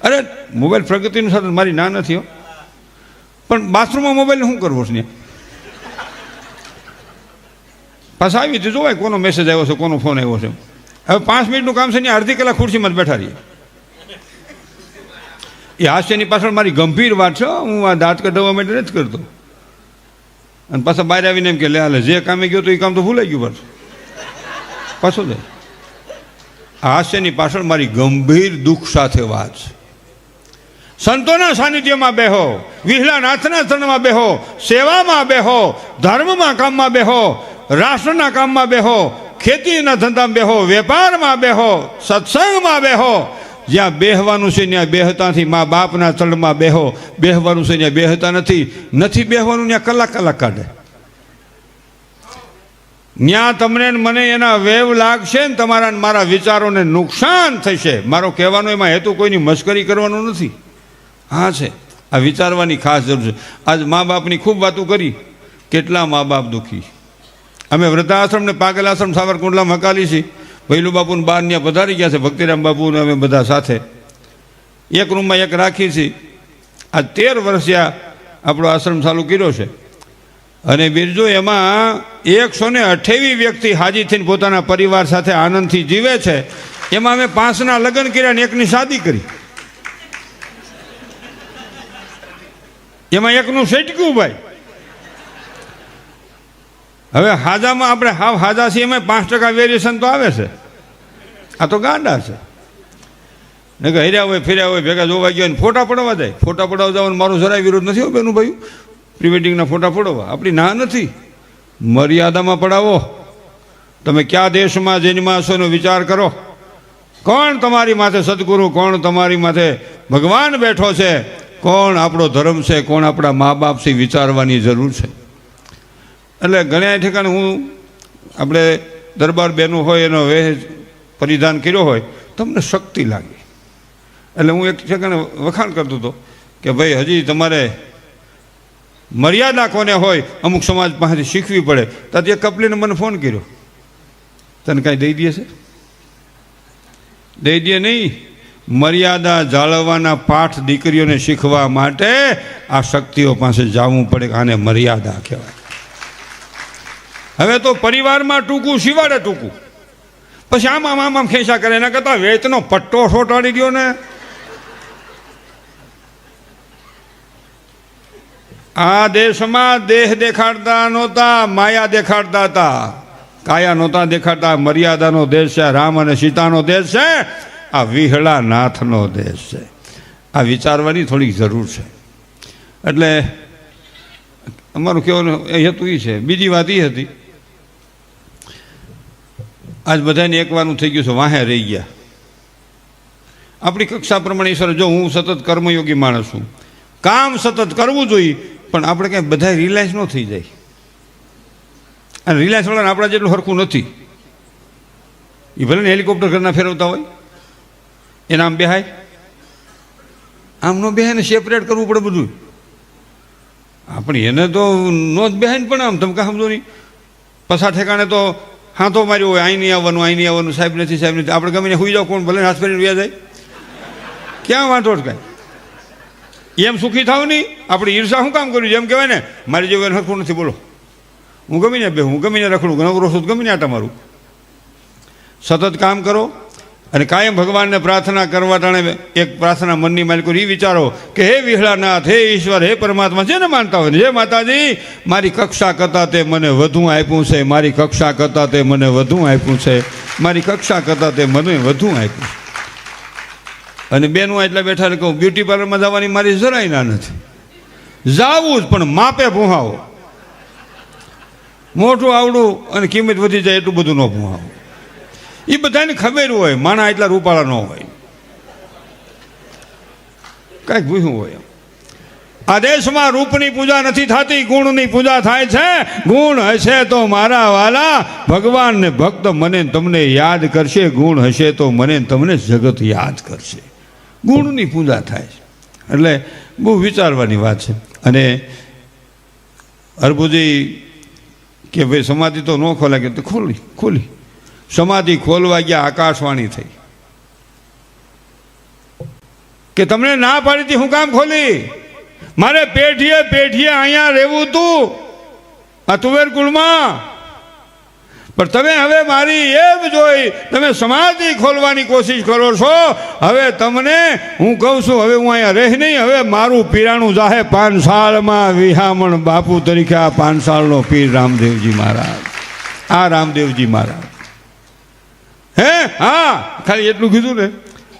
અરે મોબાઈલ પ્રગતિનું સાધન મારી ના નથી હો, પણ બાથરૂમમાં મોબાઈલ શું કરવો છે? પાછા આવી તો જોવાય કોનો મેસેજ આવ્યો છે, કોનો ફોન આવ્યો છે. હવે 5 મિનિટનું કામ છે ને અડધી કલાક ખુરશીમાં જ બેઠા રહીએ. એ હાસ્યની પાછળ મારી ગંભીર વાત છે. હું આ દાંત કઢાવવા માટે નથી કરતો. અને પાછા બહાર આવીને એમ કે લે હાલે જે કામે ગયો તો એ કામ તો ભૂલાઈ ગયું પાછો જાય. આ હાસ્યની પાછળ મારી ગંભીર દુઃખ સાથે વાત છે. સંતોના સાનિધ્યમાં બેહો, વિહલા નાથના ચરણમાં બેહો, સેવામાં બેહો, ધર્મમાં કામમાં બેહો, રાષ્ટ્રના કામમાં બેહો, ખેતીના ધંધામાં બેહો, વેપારમાં બેહો, સત્સંગમાં બેહો. જ્યાં બેહવાનું છે ત્યાં બેહતા નથી. મા બાપના ચરણમાં બેહો, બેહવાનું છે ત્યાં બેહતા નથી બેહવાનું ત્યાં કલાક કાઢે. ત્યાં તમને મને એના વેવ લાગશે ને તમારા મારા વિચારોને નુકસાન થશે. મારો કહેવાનો એમાં હેતુ કોઈની મશ્કરી કરવાનો નથી. હા છે, આ વિચારવાની ખાસ જરૂર છે. આજ મા બાપની ખૂબ વાતો કરી. કેટલા મા બાપ દુઃખી. અમે વૃદ્ધાશ્રમ ને પાગલ આશ્રમ સાવરકુંડલામાં હકાલી છીએ. ભૈલું બાપુને બહાર ત્યાં પધારી ગયા છે. ભક્તિરામ બાપુને અમે બધા સાથે એક રૂમમાં એક રાખી છીએ. આ 13 વર્ષ આપણો આશ્રમ ચાલુ કર્યો છે. અને બિરજો એમાં 128 વ્યક્તિ હાજી થઈને પોતાના પરિવાર સાથે આનંદથી જીવે છે. એમાં અમે 5ના લગ્ન કર્યા અને 1ની શાદી કરી. એમાં 1નું સેટક્યું ભાઈ. હવે હાજામાં આપણે હાજા છીએ એમાં 5% વેરિએશન તો આવે છે. આ તો ગાંડા છે ને કે હર્યા હોય ફેર્યા હોય ભેગા જોવા ગયા ને ફોટા પડવા જાય. ફોટા પડવા જવાનું મારો જરાય વિરોધ નથી હો બેનું ભાઈ. પ્રી વેડિંગના ફોટા પડવા આપણી ના નથી. મર્યાદામાં પડાવો. તમે કયા દેશમાં જન્મ્યા છો એનો વિચાર કરો. કોણ તમારી માથે સદગુરુ, કોણ તમારી માથે ભગવાન બેઠો છે, કોણ આપણો ધર્મ છે, કોણ આપણા મા બાપ છે, વિચારવાની જરૂર છે. એટલે ઘણા ઠેકાણે હું આપણે દરબાર બહેનો હોય એનો વેશ પરિધાન કર્યો હોય તમને શક્તિ લાગી. એટલે હું એક ઠેકાણે વખાણ કરતો હતો કે ભાઈ હજી તમારે મર્યાદા કોને હોય અમુક સમાજ પાસેથી શીખવી પડે. તો એ કપલીને મને ફોન કર્યો, તને કાંઈ દઈ દે છે? દઈ દે નહીં. મર્યાદા જાળવવાના પાઠ દીકરીઓને શીખવા માટે આ શક્તિઓ પાસે જવું પડે. આને મર્યાદા કહેવાય. હવે તો પરિવારમાં ટૂંકું શિવાડે ટૂંકું, પછી આમ ખેંચા કરે. એના કરતાં વેચનો પટ્ટો સોટાડી દો ને. આ દેશમાં દેહ દેખાડતા નહોતા, માયા દેખાડતા હતા. કાયા નહોતા દેખાડતા. મર્યાદાનો દેશ છે. રામ અને સીતાનો દેશ છે. આ વિહળા નાથનો દેશ છે. આ વિચારવાની થોડીક જરૂર છે. એટલે અમારું કહેવાનું એ હતું એ છે. બીજી વાત એ હતી, આજ બધાને એકવાનું થઈ ગયું છે, વાહે રહી ગયા. આપણી કક્ષા પ્રમાણે ઈશ્વર, જો હું સતત કર્મયોગી માણસ છું, કામ સતત કરવું જોઈએ, પણ આપણે કંઈ બધા રિલાયન્સ ન થઈ જાય. અને રિલાયન્સવાળાને આપણા જેટલું સરખું નથી. એ ભલે ને હેલિકોપ્ટર ઘરના ફેરવતા હોય, એના આમ બેહાય, આમ ન બેહાય ને સેપરેટ કરવું પડે બધું. આપણે એને તો ન જ બેહાય ને, પણ આમ તમે કાં સમજો નહીં. પછા ઠેકાણે તો હાથો માર્યો હોય, અહીં નહીં આવવાનું, સાહેબ નથી. આપણે ગમે ને સુઈ જાઓ, કોણ ભલે હાથ ફેરીને વ્યા જાય, ક્યાં વાંધો જ કાંઈ. એમ સુખી થાવ નહીં. આપણે ઈર્ષા શું કામ કર્યું? જેમ કહેવાય ને, મારી જેવું એને હરખું નથી, બોલો હું ગમીને બે, હું ગમીને રખડું, નવરો છું ગમીને આટા મારું. સતત કામ કરો અને કાયમ ભગવાનને પ્રાર્થના કરવા ટાણે એક પ્રાર્થના મનની માલિકો એ વિચારો કે હે વિહળાનાથ, હે ઈશ્વર, હે પરમાત્મા, જેને માનતા હોય ને, હે માતાજી, મારી કક્ષા કરતાં તે મને વધુ આપ્યું છે, મારી કક્ષા કરતાં તે મને વધુ આપ્યું છે, મારી કક્ષા કરતાં તે મને વધુ આપ્યું. અને બેનું એટલા બેઠા કહું, બ્યુટી પાર્લરમાં જવાની મારી જરાય ના નથી. જાવું જ, પણ માપે ભૂહાવો. મોટું આવડું અને કિંમત વધી જાય એટલું બધું ન ભૂહાવો. એ બધાને ખબર હોય માણા એટલા રૂપાળા ન હોય, કાંઈક ભૂહ્યું હોય. આ દેશમાં રૂપની પૂજા નથી થતી, ગુણની પૂજા થાય છે. ગુણ હશે તો મારા વાલા ભગવાન ને ભક્ત મને તમને યાદ કરશે. ગુણ હશે તો મને તમને જગત યાદ કરશે. ગુણની પૂજા થાય છે. એટલે બહુ વિચારવાની વાત છે. અને અરબુજી કે ભાઈ સમાધિ તો ન ખોલાય, કે ખોલી સમાધિ ખોલવા ગયા, આકાશવાણી થઈ. કે તમને ના પાડી હતી હું કામ ખોલી? મારે પેઢીએ પેઢીએ અહીંયા રહેવું તું આ તુવેર કુળમાં, પણ તમે હવે મારી એમ જોઈ તમે સમાધિ ખોલવાની કોશિશ કરો છો. હવે તમને હું કહું છું, હવે હું અહીંયા રહી નહીં, હવે મારું પીરાણું જાહે પાંસાળમાં વિહામણ બાપુ તરીકે. આ પાંસાળનો પીર રામદેવજી મહારાજ, આ રામદેવજી મહારાજ. હે હા, ખાલી એટલું કીધું ને,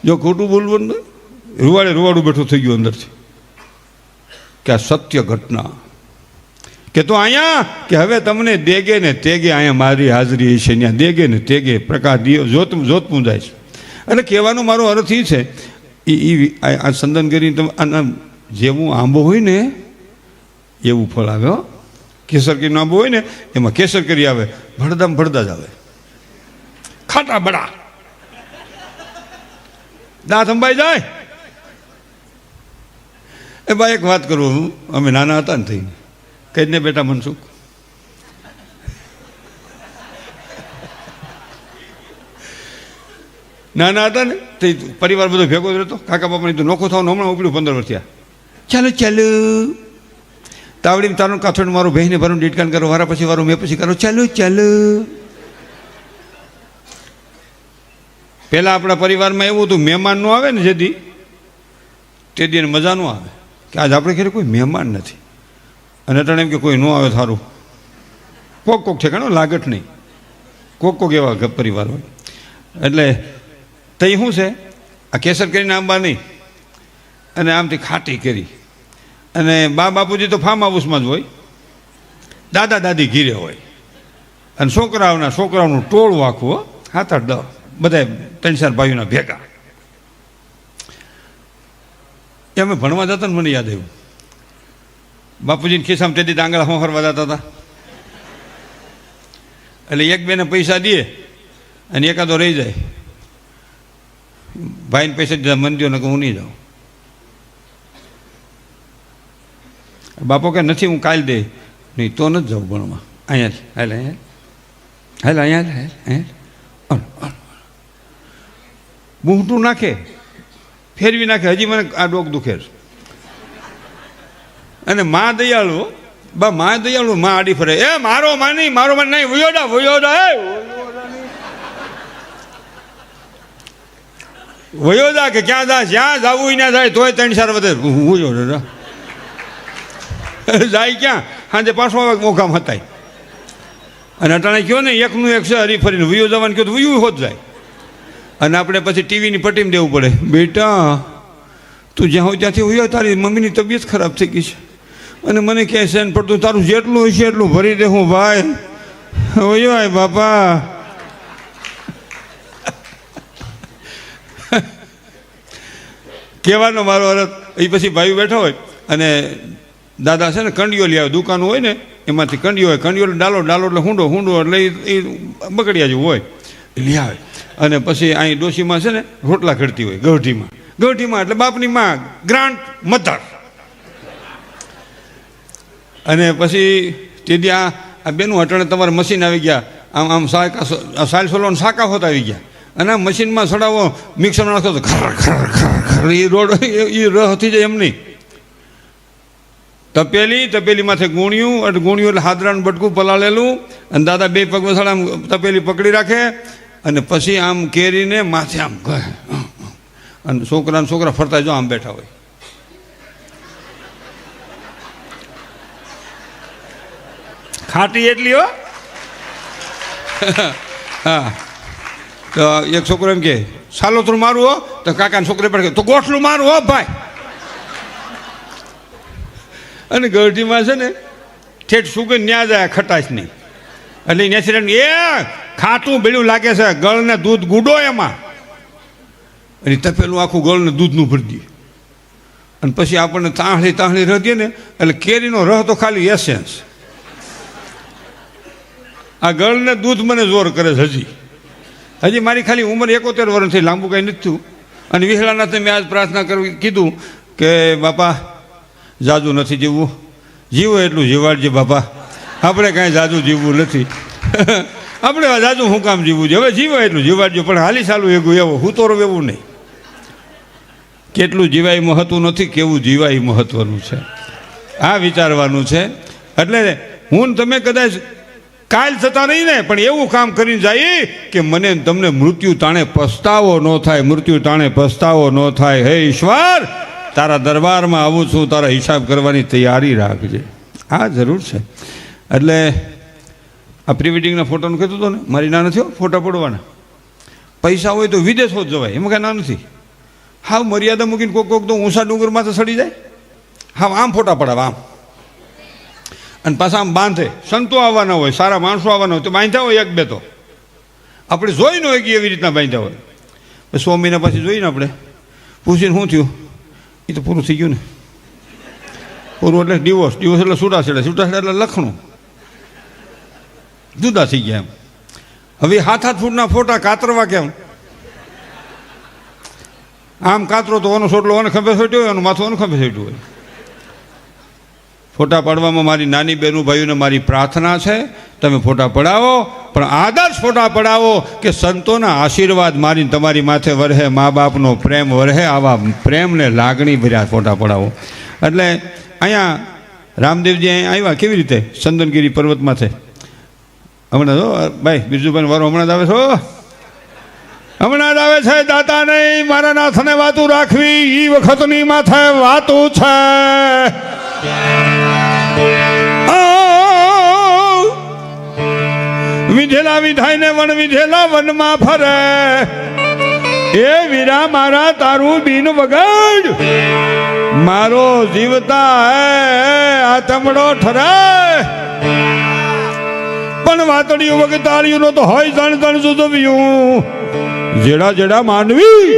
જો ખોટું બોલવું ને રૂવાડું બેઠું થઈ ગયું અંદરથી કે આ સત્ય ઘટના. કે તો અહીંયા કે હવે તમને દેગે ને તેગે અહીંયા મારી હાજરી છે, ત્યાં દેગે ને તેગે પ્રકાશ દિયો જોત પૂંજાય છે. અને કહેવાનો મારો અર્થ એ છે, આ સંદન કરીને તમે આના જેવું આંબો હોય ને એવું ફળ આવે. કેસર કેરીનો આંબો હોય ને એમાં કેસર કેરી આવે, ભડદામ ભડદા જ આવે, ખાટા બડા, દાંત અંબાઈ જાય. એ ભાઈ એક વાત કરું, અમે નાના હતા ને થઈને કહીને બેટા મનસુખ, નાના હતા ને તે પરિવાર બધો ભેગો જ રહેતો. કાકા બાપાની તો નોખો થવાનું હમણાં ઉપડ્યું 15 વર્ષ થયા. ચાલો ચાલો તાવડી તારું કાથોડ મારું ભાઈને ભરું ડીટકાન કરો, વારા પછી વારું મેં પછી કરો, ચાલો ચાલો. પહેલાં આપણા પરિવારમાં એવું હતું, મહેમાન નો આવે ને જેથી તે દી મજા ન આવે કે આજ આપણે ઘરે કોઈ મહેમાન નથી. અને અટાણે એમ કે કોઈ ન આવે સારું, કોક ઠેકાણો લાગટ નહીં, કોક એવા પરિવાર હોય. એટલે તઈ શું છે, આ કેસર કરીને આંબા નહીં અને આમથી ખાટી કરી. અને બા બાપુજી તો ફાર્મ હાઉસમાં જ હોય, દાદા દાદી ઘીરે હોય, અને છોકરાઓનું ટોળું આખું 7-8-10 બધા 3-4 ભાઈઓના ભેગા. એ અમે ભણવા જતા ને મને યાદ આવ્યું, બાપુજીને ખિસ્સામાં તેથી ડાંગળા હોંહરવા જતા હતા. એટલે એક બેને પૈસા દે અને એકાદો રહી જાય, ભાઈને પૈસા દીધા, મન દો ને હું નહીં જાઉં. બાપો કે નથી, હું કાલ દે. નહીં તો નથી જાઉં ભણવા, અહીંયા હાલ અહીંયા બૂંટું નાખે, ફેરવી નાખે. હજી મને આ ડોક દુખે. અને માં દયાળુ, માં આડી ફરે, એ મારો માં નહીં વયોડા વયોદા કે ક્યાં જા, જ્યાં જવું ના જાય તોય 3-4 વધે વયોડા જાય. ક્યાં સાંજે 5 વાગે મોકામ હતા. અને અટાણે કયો ને એકનું એક છે હરીફરીને વયો જવાનું કહ્યું તો વયું હોત જાય. અને આપણે પછી ટીવીની પટ્ટીમાં દેવું પડે, બેટા તું જ્યાં હોય ત્યાંથી વયો, તારી મમ્મીની તબિયત ખરાબ થઈ ગઈ છે અને મને ક્યાંય સહેન પડતું, તારું જેટલું હશે એટલું ભરી દે. હું ભાઈ વયો આય બાપા. કહેવાનો મારો અર્થ એ પછી ભાઈ બેઠા હોય અને દાદા છે ને કંડિયો લઈ આવે, દુકાન હોય ને એમાંથી કંડિયો હોય, કંડિયો ડાલો એટલે હુંડો એટલે એ બગડિયા જેવું હોય, લઈ આવે. અને પછી અહીં ડોશીમાં છે ને રોટલા ઘડતી હોય ગઢીમાં એટલે બાપની માં ગ્રાન્ડ મધર. અને પછી તેથી આ બેનું અટાણે તમારે મશીન આવી ગયા, આમ સાલ સોલવાનું શાકા હોત આવી ગયા. અને આ મશીનમાં સડાવો, મિક્સરમાં નાખો તો ખર એ રોડ એ રહ થઈ જાય એમ નહીં. તપેલી માથે ગુણ્યું એટલે હાદરાનું બટકું પલાળેલું, અને દાદા 2 પગ વસાડ આમ તપેલી પકડી રાખે. અને પછી આમ કેરીને માથે આમ કહે, અને છોકરા ફરતા જો આમ બેઠા હોય. ખાટી એટલી હો. હા, તો એક છોકરો એમ કે સાલોતરું મારું હો, તો કાકાને છોકરે પડે તો ગોઠલું મારું હો ભાઈ. અને ગઢીમાં છે ને ઠેઠ સુગંધ ન્યા જાય, ખટાશ નહીં. એટલે ત્યાંથી એ ખાટું બેડું લાગે છે, ગળને દૂધ ગુડો એમાં, અને તપેલું આખું ગળને દૂધનું ભરી દે. અને પછી આપણને તાહળી રહી ને એટલે કેરીનો રહ તો ખાલી એસેન્સ. આ ગળને દૂધ મને જોર કરે છે. હજી મારી ખાલી ઉંમર 71 વર્ષ થઈ, લાંબુ કાંઈ નથી થયું. અને વિહળાનાથને મેં આજ પ્રાર્થના કરવી કીધું કે બાપા જાજુ નથી જીવવું, જીવો એટલું જીવાડજે બાપા, આપણે કાંઈ જાજુ જીવવું નથી. આપણે જાજુ હું કામ જીવવું છે, હવે જીવો એટલું જીવાડજો, પણ હાલી ચાલું એવું હું તો એવું નહીં. કેટલું જીવાય મહત્વ નથી, કેવું જીવાય મહત્વનું છે, આ વિચારવાનું છે. એટલે હું તમે કદાચ કાલ થતા નહીં ને, પણ એવું કામ કરીને જાય કે મને તમને મૃત્યુ તાણે પસ્તાવો ન થાય, મૃત્યુ તાણે પસ્તાવો ન થાય. હે ઈશ્વર, તારા દરબારમાં આવું છું, તારા હિસાબ કરવાની તૈયારી રાખજે. આ જરૂર છે. એટલે આ પ્રી વેડિંગના ફોટાનું કહેતું હતો ને, મારી ના નથી ફોટા પડવાના. પૈસા હોય તો વિદેશ જ જવાય, એમાં કાંઈ ના નથી. હા, મર્યાદા મૂકીને કોક કોક તો ઊંચા ડુંગરમાં તો સડી જાય. હા, આમ ફોટા પડાવે આમ, અને પાછા આમ બાંધે. સંતો આવવાના હોય, સારા માણસો આવવાના હોય તો બાંધ્યા હોય એક બે, તો આપણે જોઈ ન હોય કે એવી રીતના બાંધ્યા હોય. 100 મહિના પછી જોઈને આપણે પૂછીને શું થયું, એ તો પૂરું થઈ ગયું ને. પૂરું એટલે ડિવોર્સ, ડિવોર્સ એટલે છૂટાછેડા, છૂટાછેડા એટલે લખણું, જુદા થઈ ગયા એમ. હવે 7-8 ફૂટના ફોટા કાતરવા કેમ? આમ કાતરો તો ઓનો સોટલો ઓને ખંભે સોટ્યો હોય, એનું માથું ઓને ખંભે સોટ્યું હોય. ફોટા પાડવામાં મારી નાની બહેનો ભાઈઓને મારી પ્રાર્થના છે, તમે ફોટા પડાવો, પણ આદર્શ ફોટા પડાવો કે સંતોના આશીર્વાદ મારી તમારી માથે વરહે, મા બાપનો પ્રેમ વરહે, આવા પ્રેમને લાગણી ભર્યા ફોટા પડાવો. એટલે અહીંયા રામદેવજી અહીંયા આવ્યા કેવી રીતે? ચંદનગીરી પર્વતમાંથી. હમણાં જો ભાઈ બિરજુભાઈ વારો હમણાં જ આવે છો, હમણાં જ આવે છે. દાતા નહીં, મારા નાથને વાતું રાખવી એ વખતની માથે વાતું છે. વિધેલા વિધાઈને વન વિધેલા વનમાં ફરે, એ વીરા મારા તારું બીન વગડ મારો જીવતા હે આતમડો ઠરે. પણ વાતડિયું વગર તાળિયું નો તો હોય જાણ જાણ જુદવ્યું, જેડા જેડા માનવી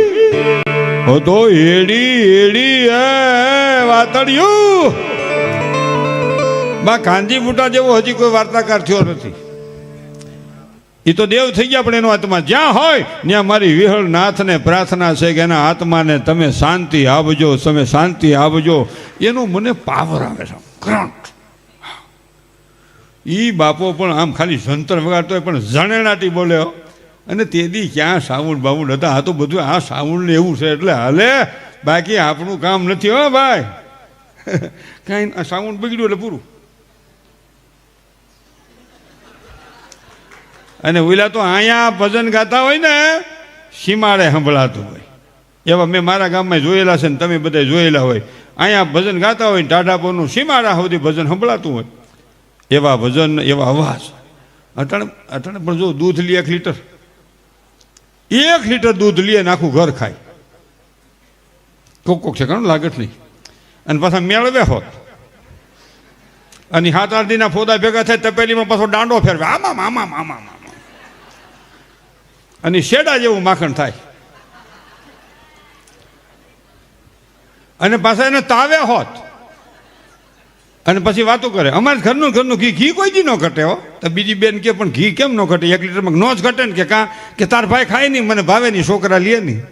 હો તો એડી એડી હે વાતડિયું. બા કાંજી બુટા જેવો હજી કોઈ વાર્તાકાર થયો નથી. એ તો દેવ થઈ ગયા, પણ એનો આત્મા જ્યાં હોય ત્યાં મારી વિહળ નાથને પ્રાર્થના છે કે એના આત્માને તમે શાંતિ આપજો, તમે શાંતિ આપજો. એનો મને પાવર આવે છે, કરંટ. એ બાપો પણ આમ ખાલી જંતર વગાડતો હોય પણ જણેણાટી બોલ્યો. અને તેથી ક્યાં સાઉન્ડ બાઉન્ડ હતા, આ તો બધું આ સાઉન્ડ એવું છે એટલે હાલે, બાકી આપણું કામ નથી હો ભાઈ. કાંઈ આ સાઉન્ડ બગડ્યું એટલે પૂરું. અને ઓલા તો અહીંયા ભજન ગાતા હોય ને, સીમાડે સંભળાતું હોય. એવા મેં મારા ગામમાં જોયેલા છે ને તમે બધા જોયેલા હોય. અહીંયા ભજન ગાતા હોય, ટાઢાપોરનું સીમાડા સુધી ભજન સંભળાતું હોય. એવા ભજન, એવા અવાજ. અટાણે પણ જો દૂધ લે 1 લીટર, 1 લીટર દૂધ લે ને આખું ઘર ખાય. કોક છે ઘણું લાગત નહીં. અને પાછા મેળવે હોત અને 7-8 દીના ફોદા ભેગા થાય, તપેલીમાં પાછો દાંડો ફેરવે, આમાં આમાં આમાં, અને શેડા જેવું માખણ થાય. અને પાછા એને તાવે હોત અને પછી વાતો કરે. અમારે ઘરનું ઘી કોઈ દી ન ઘટે હો. તો બીજી બેન કે પણ ઘી કેમ ન ઘટે? 1 લીટરમાં ન જ ઘટે ને કે કાં કે તાર ભાઈ ખાય નહીં, મને ભાવે નહીં, છોકરા લે નહીં.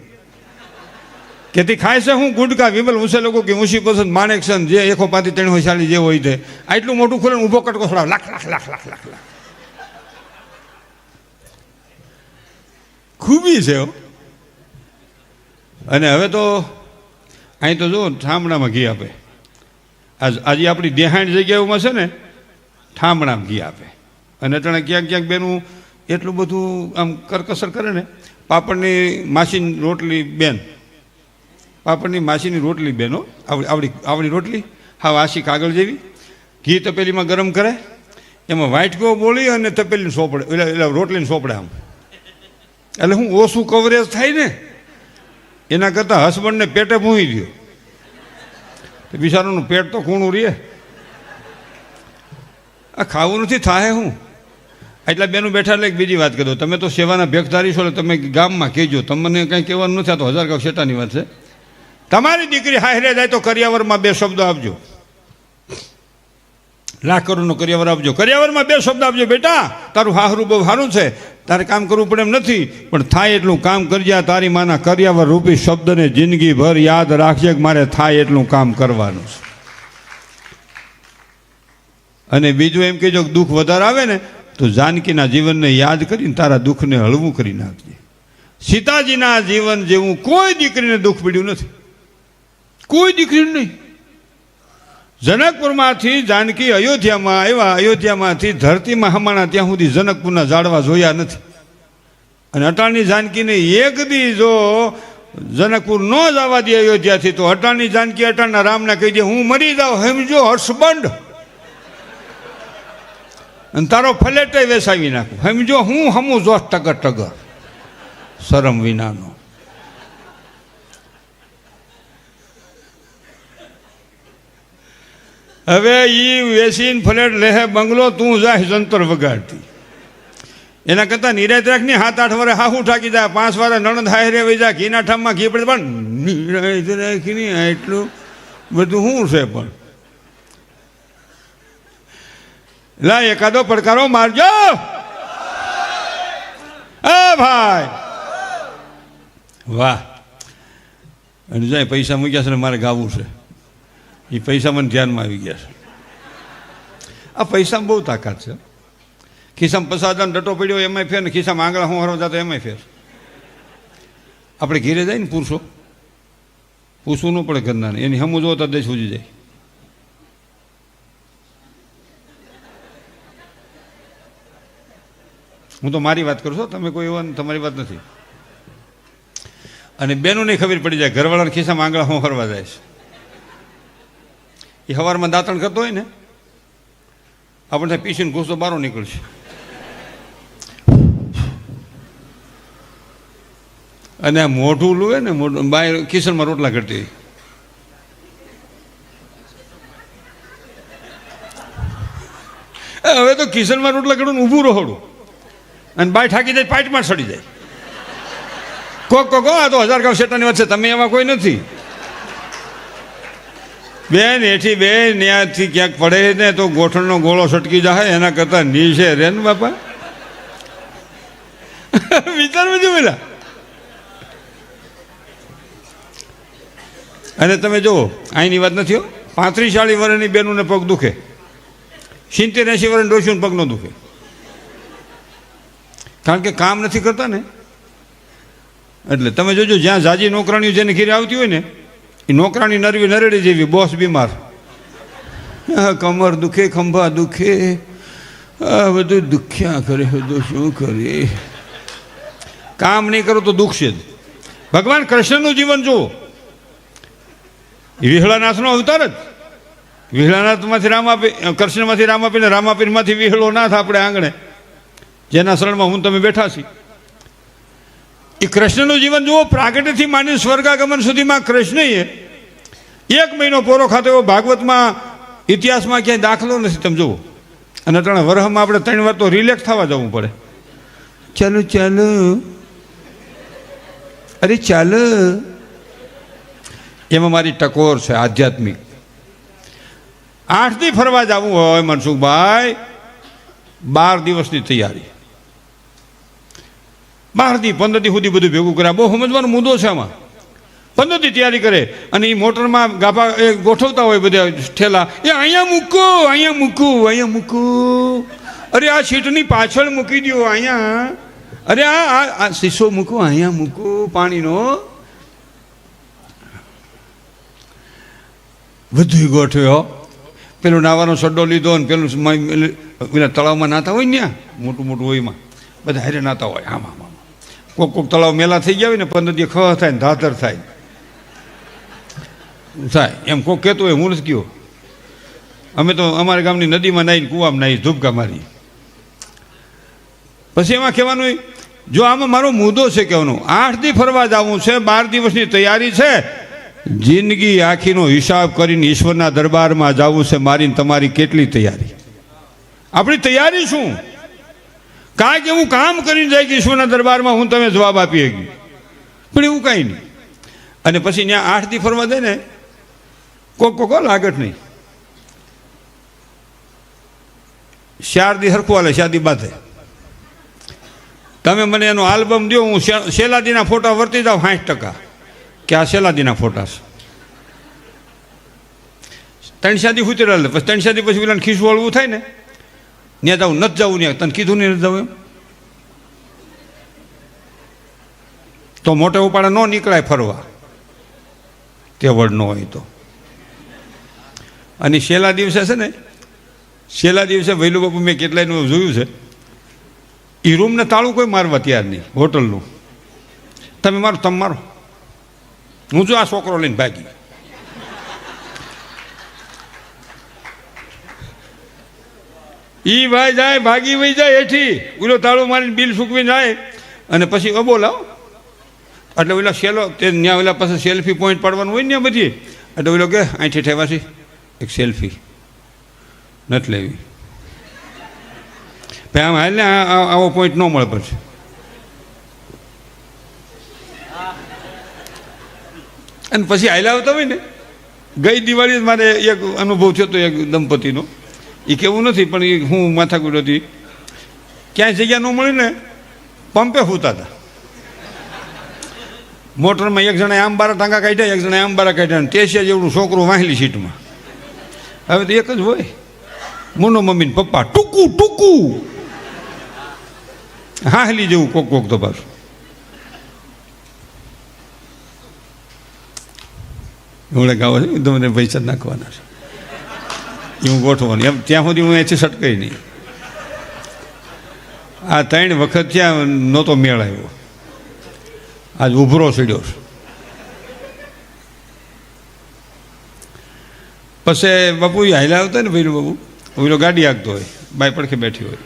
કે તે ખાય છે હું ગુડકા વિમલ ઊંચે લોકો કે ઊંચી પસંદ માણેક છે જે 135 જે હોય તે આટલું મોટું ખોલે ઊભો કટકો છોડાવ, લાખ લાખ લાખ લાખ લાખ લાખ ખૂબી છે. અને હવે તો અહીં તો જો ઠામડામાં ઘી આપે. આજે આપણી દેહાણ જગ્યાઓમાં છે ને ઠામડામાં ઘી આપે. અને અટાણે ક્યાંક ક્યાંક બેનું એટલું બધું આમ કરકસર કરે ને. પાપડની માસીની રોટલી બેન, પાપડની માસીની રોટલી બેનો, આવડી રોટલી હા વાસી કાગળ જેવી, ઘી તપેલીમાં ગરમ કરે, એમાં વાટકો બોલી અને તપેલીને સોપડે, એટલે રોટલીને સોપડે આમ. એટલે હું ઓછું કવરેજ થાય ને, એના કરતાં હસબન્ડને પેટે મૂકી દો તો બિચારાનું પેટ તો કૂણું રહે. આ ખાવું નથી થાય હું. એટલા બેનું બેઠા એટલે બીજી વાત કરી દો, તમે તો સેવાના ભેખધારી છો એટલે તમે ગામમાં કહેજો, તમને કંઈ કહેવાનું નથી. આ તો 1000 કપ શેટાની વાત છે. તમારી દીકરી હારે જાય તો કરિયાવરમાં 2 શબ્દો આપજો. લાખ કરોડનો કરિયાવર આપજો. કરિયાવરમાં 2 શબ્દ આપજો, બેટા તારું હાહરું બહુ સારું છે, તારે કામ કરવું પડે એમ નથી, પણ થાય એટલું કામ કરજે. તારી માના કરિયાવર રૂપી શબ્દને જિંદગીભર યાદ રાખજે કે મારે થાય એટલું કામ કરવાનું છે. અને બીજું એમ કહેજો કે દુઃખ વધારે આવે ને તો જાનકીના જીવનને યાદ કરીને તારા દુઃખને હળવું કરી નાખજે. સીતાજીના જીવન જેવું કોઈ દીકરીને દુઃખ પડ્યું નથી. કોઈ દીકરી નહીં. જનકપુરમાંથી જાનકી અયોધ્યામાં આવ્યા, અયોધ્યામાંથી ધરતીમાં હમાણા ત્યાં સુધી જનકપુરના ઝાડવા જોયા નથી. અને અટાણની જાનકીને એક દી જો જનકપુર ન જવા દે અયોધ્યાથી, તો અટાણની જાનકી અટાણના રામને કહી દે હું મરી જાઉં, સમજો હર્ષબંડ, અને તારો ફલેટે વેસાવી નાખું, સમજો હું હમું જોશ ટગર ટગર, શરમ વિનાનો. હવે ઈ વેસીન ફલેટ લેહે બંગલો, તું જાય જંતર વગાડતી. એના કરતાં નિરાત રાખની 7-8 વર્ષ હાહુ ઠાકી જાય, 5 વાર નણંદ હારે વહી જાય, ઘીના ઠામમાં ઘી પડે, પણ નિરાત રાખીને એટલું બધું શું છે. પણ લા એકાદો પડકારો મારજો. ભાઈ વાહ. અને જાય પૈસા મૂક્યા છે ને મારે ગાવું છે, એ પૈસા મને ધ્યાનમાં આવી ગયા છે. આ પૈસામાં બહુ તાકાત છે. ખિસ્સામાં 50,000 ડટો પડ્યો એમાંય ફેર, ને ખિસ્સામાં આંગળા હું હરવા જતો એમાંય ફેર. આપણે ઘેરે જાય ને પુરુષો, પૂછવું ન પડે ઘરના, એની હમું જોવો તો દેશ ઉજી જાય. હું તો મારી વાત કરું છું, તમે કોઈ એવા તમારી વાત નથી. અને બેનોને ખબર પડી જાય ઘરવાળાના ખિસ્સામાં આંગળા હું હરવા જાય છે. એ સવારમાં દાંતણ કરતો હોય ને, આપણે પીસીને ઘૂસતો બારો નીકળશે. અને આ મોઢું લુએ ને, મોઢું બાય કિચનમાં રોટલા કરતી હોય. હવે તો કિચનમાં રોટલા કરું ઊભું રહોડું, અને બાય ઠાકી જાય, પાઇટમાં સડી જાય. કોક આ તો 1000 ગાંવ શેટાની વાત છે, તમે એમાં કોઈ નથી. બેન એથી બે ન્યાથી ક્યાંક પડે ને તો ગોઠણનો ગોળો છટકી જાય, એના કરતાં નીચે રે ને બાપા. વિચારવું જો પેલા. અને તમે જુઓ, અહીંની વાત નથી હો, 35-40 વર્ષની બેનોને પગ દુખે, 70-80 વર્ષની ડોશીઓને પગ ન દુખે, કારણ કે કામ નથી કરતા ને. એટલે તમે જોજો, જ્યાં જાજી નોકરાણીઓ જેને ઘેરે આવતી હોય ને, એ નોકરાણી નરવી નરેડી જેવી, બોસ બીમાર, કમર દુખે, ખંભા દુખે, આ બધું દુખ્યા કરે, બધું શું કરે. કામ નહીં કરો તો દુખશે જ. ભગવાન કૃષ્ણનું જીવન જુઓ, વિહળાનાથનો અવતાર જ. વિહળાનાથમાંથી રામ આપી, કૃષ્ણમાંથી રામ આપીને રામાપીરમાંથી વિહળો નાથ આપણે આંગણે, જેના શરણમાં હું તમે બેઠા છીએ. એ કૃષ્ણનું જીવન જુઓ, પ્રાગટ્યથી માંડી સ્વર્ગાગમન સુધીમાં કૃષ્ણએ 1 મહિનો પોરો ખાતો એવો ભાગવતમાં ઇતિહાસમાં ક્યાંય દાખલો નથી. તમે જુઓ. અને ત્રણ વરહમાં આપણે 3 વાર તો રિલેક્સ થવા જવું પડે. ચાલો ચાલો, અરે ચાલો. એમાં મારી ટકોર છે આધ્યાત્મિક. 8 દી ફરવા જવું હોય મનસુખભાઈ, 12 દિવસની તૈયારી. 12 દી 15 દી સુધી બધું ભેગું કર્યા. બહુ સમજવાનો મુદ્દો છે આમાં. 15 દી તૈયારી કરે, અને એ મોટરમાં ગાભા એ ગોઠવતા હોય બધા ઠેલા, એ અહીંયા મૂકો, અહીંયા મૂકો, અહીંયા મૂકો, અરે આ સીટની પાછળ મૂકી દો, અહીંયા, અરે આ શીશો મૂકો, અહીંયા મૂકો પાણીનો. બધું ગોઠવ્યો. પેલું નાવાનો સડ્ડો લીધો, ને પેલું પેલા તળાવમાં નાતા હોય ને, મોટું મોટું હોય, એમાં બધા હારે નાતા હોય. આમાં કોક તળાવ મેલા થઈ ગયા હોય ને, 15 દી ખ થાય ને ધાધર થાય એમ કોક કહેતું હોય. હું નથી કહ્યું, અમે તો અમારા ગામની નદીમાં નાહીને કૂવામાં નાહી, ધૂપકા મારી. પછી એમાં કહેવાનું, જો આમાં મારો મુદ્દો છે કહેવાનો, 8 દી ફરવા જવું છે, 12 દિવસની તૈયારી છે, જિંદગી આખીનો હિસાબ કરીને ઈશ્વરના દરબારમાં જવું છે. મારી તમારી કેટલી તૈયારી? આપણી તૈયારી શું? કાંઈક એવું કામ કરીને જાય કે ઈશ્વરના દરબારમાં હું તમે જવાબ આપી શકી, પણ એવું કાંઈ નહીં. અને પછી ત્યાં 8 દી ફરવા જાય ને, કોક લાગત નહીં. 4 દી હરખું હાલે, 4 દી બાધે. તમે મને એનો આલ્બમ દો, હું શેલાદીના ફોટા વર્તી જાઉં 60% કે આ શેલાદીના ફોટા છે. 3 દી ફૂતી રહે, પછી 3 દી પછી પેલા ખીસું હળવું થાય ને, ત્યાં જવું નથી જવું, ત્યાં તને કીધું નહીં નથી જવું એમ તો મોટે ઉપાડા ન નીકળાય ફરવા. તેવડ ન હોય તો. અને છેલ્લા દિવસે છે ને, છેલ્લા દિવસે વૈલું બાપુ મેં કેટલાયનું જોયું છે, એ રૂમને તાળું કોઈ મારવા તૈયાર નહીં. હોટલનું તમે મારો, તમે મારો, હું જો આ છોકરો લઈને ભાગી. ઈ ભાઈ જાય, ભાગી વહી જાય હેઠી, ઓલો તાળું મારીને બિલ સૂકવીને જાય, અને પછી બોલાવો એટલે ઓલા સેલો તે ત્યાં ઓલા પાસે સેલ્ફી પોઈન્ટ પાડવાનું હોય ને બધી, એટલે ઓલો કે અહીંથી ઠેવાથી એક સેલ્ફી નથી લેવી ભાઈ, આમ હાલ ને આવો પોઈન્ટ ન મળે. પછી અને પછી હાલ્યા આવતા હોય ને, ગઈ દિવાળી મારે એક અનુભવ થયો હતો એક દંપતીનો, એ કેવું નથી પણ એ હું માથાકૂટ હતી, ક્યાંય જગ્યા ન મળી ને પંપે સૂતા હતા. મોટરમાં એક જણા આમ બારા ટાંકા કાઢ્યા, એક જણા આમ બારા કાઢ્યા, અને ટેસિયા જેવડું છોકરું વાહેલી સીટમાં. હવે તો એક જ હોય, મોનો મમ્મી ને પપ્પા ટૂંકું ટૂંકું હાહલી જેવું કોક કોક તો પાછું. એવડે ગાવો છે તમને પૈસા નાખવાના છે, એ હું ગોઠવાનું એમ ત્યાં સુધી હું એથી સટકાઈ નહીં. આ 3 વખત ત્યાં નહોતો મેળ આવ્યો, આજ ઉભરો સીડ્યો. પછી બાપુ એ હાલ્યા આવતા ને ભાઈ બાપુ, ઓલો ગાડી આગતો હોય, બાઈ પડખે બેઠી હોય,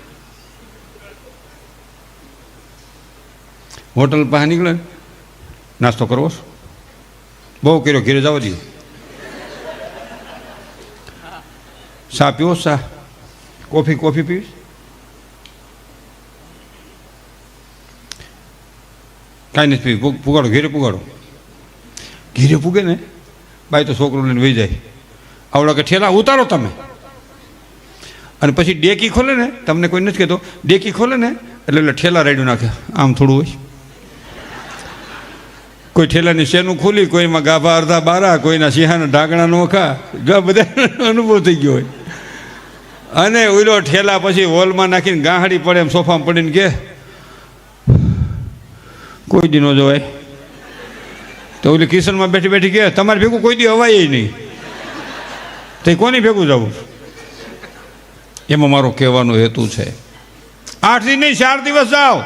હોટલ પાસે નીકળે, નાસ્તો કરવો બહુ કર્યો, ઘેરે જવા દઈએ, ચા પીવો, ચા કોફી પીવીશ, કાંઈ નથી પીવી, પુગાડો ઘેરે પુગાડો. ઘેરે પૂગે ને બાઈ તો છોકરો લઈને વહી જાય, આવડો કે ઠેલા ઉતારો તમે. અને પછી ડેકી ખોલે ને, તમને કોઈ નથી કહેતો, ડેકી ખોલે ને એટલે ઠેલા રેડ્યું નાખે, આમ થોડું હોય. કોઈ ઠેલાની શેનું ખોલી, કોઈમાં ગાભા અડધા બારા, કોઈના સિંહાના ઢાંકણા નોખા, બધા અનુભવ થઈ ગયો હોય. અને ઓલો ઠેલા પછી હોલમાં નાખીને ગાહડી પડે એમ સોફામાં પડીને કે કોઈ દી ન જવાય. તો ઓલી કિચનમાં બેઠી બેઠી કે તમારે ભેગું કોઈ દી અવાય નહીં, તો કોની ભેગું જવું? એમાં મારો કહેવાનો હેતુ છે 8 દી નહીં 4 દિવસ જાઓ,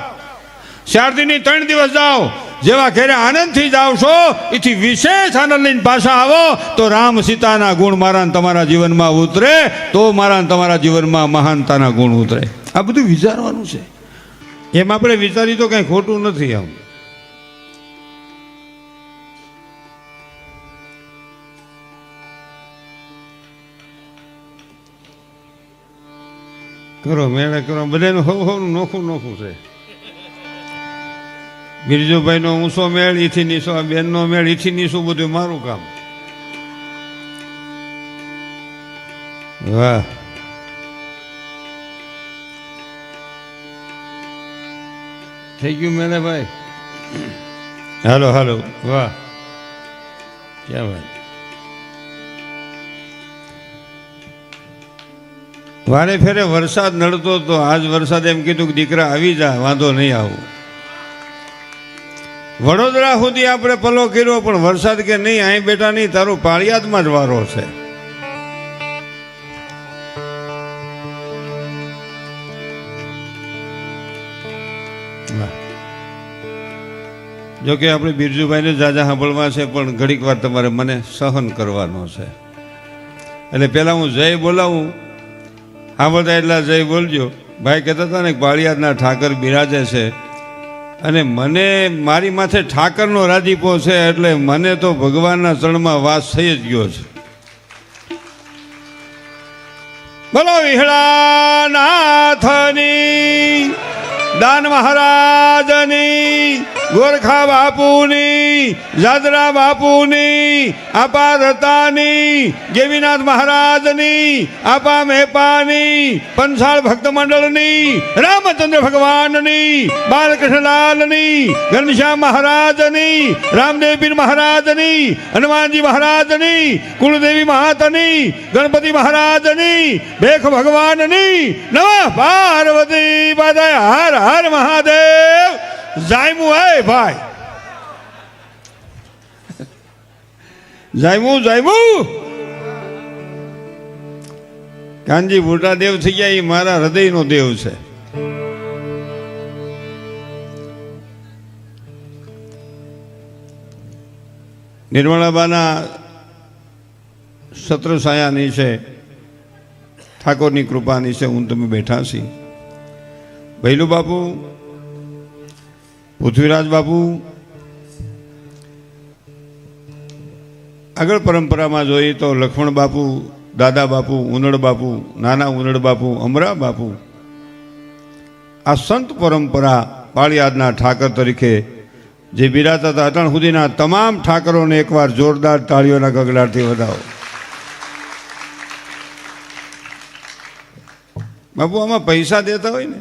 4 દી નહીં 3 દિવસ જાઓ, જેવા ઘેરે આનંદથી જાઓ છો એથી વિશેષ આનંદ લઈને પાછા આવો તો રામ સીતાના ગુણ મારા તમારા જીવનમાં ઉતરે, તો મારા તમારા જીવનમાં મહાનતાના ગુણ ઉતરે. આ બધું વિચારવાનું છે. એમ આપણે વિચારી તો કાંઈ ખોટું નથી. આમ કરો મેળે કરો, બધાનું હવું નોખું છે. બિરજુભાઈનો ઊંચો મેળ, ઈથી નીચો, બેનનો મેળ, ઈથી નીચું, બધું મારું કામ. વાહ, થઈ ગયું મેળે ભાઈ. હાલો હાલો, વાહ ક્યાં ભાઈ. વારે ફેરે વરસાદ નડતો તો આજ વરસાદ એમ કીધું કે દીકરા આવી જા, વાંધો નહીં આવું. વડોદરા સુધી આપણે પલો કર્યો, પણ વરસાદ કે નહીં અહીં બેઠા નહીં, તારું પાળિયાદમાં જ વારો છે. જોકે આપણે બિરજુભાઈને જાજા સાંભળવા છે, પણ ઘડીક વાર તમારે મને સહન કરવાનો છે. એટલે પહેલાં હું જય બોલાવું, સાંભળતા એટલા જય બોલજો. ભાઈ કહેતા હતા ને પાળિયાદના ઠાકર બિરાજે છે, અને મને મારી માથે ઠાકરનો રાજીપો છે, એટલે મને તો ભગવાનના ચરણમાં વાસ થઈ જ ગયો છે. બોલો વિહળા નાથની, દાન મહારાજની, ગોરખા બાપુની, જાદરા બાપુની, આપા દત્તાની, ગેવીનાથ મહારાજની, આપા મેપાની, પંસાળ ભક્ત મંડળની, રામચંદ્ર ભગવાનની, બાલકૃષ્ણલાલની, ઘનશ્યામ મહારાજની, રામદેવપીર મહારાજની, હનુમાનજી મહારાજની, કુળદેવી મહાતની, ગણપતિ મહારાજની, ભેખ ભગવાનની, નમઃ પાર્વતી પતય, હર હર મહાદેવ. જાયમું હે ભાઈ, જાયવું જાયવું કાનજી મોટા દેવ થઈ ગયા. એ મારા હૃદયનો દેવ છે. નિર્મળાબાના સત્ર છાયાની છે, ઠાકોરની કૃપાની છે, હું તમે બેઠા છીએ. ભૈલું બાપુ, પૃથ્વીરાજ બાપુ, આગળ પરંપરામાં જોઈએ તો લક્ષ્મણ બાપુ, દાદા બાપુ, ઉનડ બાપુ, નાના ઉનડ બાપુ, અમરા બાપુ, આ સંત પરંપરા પાળિયાદના ઠાકર તરીકે જે બિરાજતા હતા, અટાણ સુધીના તમામ ઠાકરોને એકવાર જોરદાર તાળીઓના ગગડાટથી વધાવો. બાપુ આમાં પૈસા દેતા હોય ને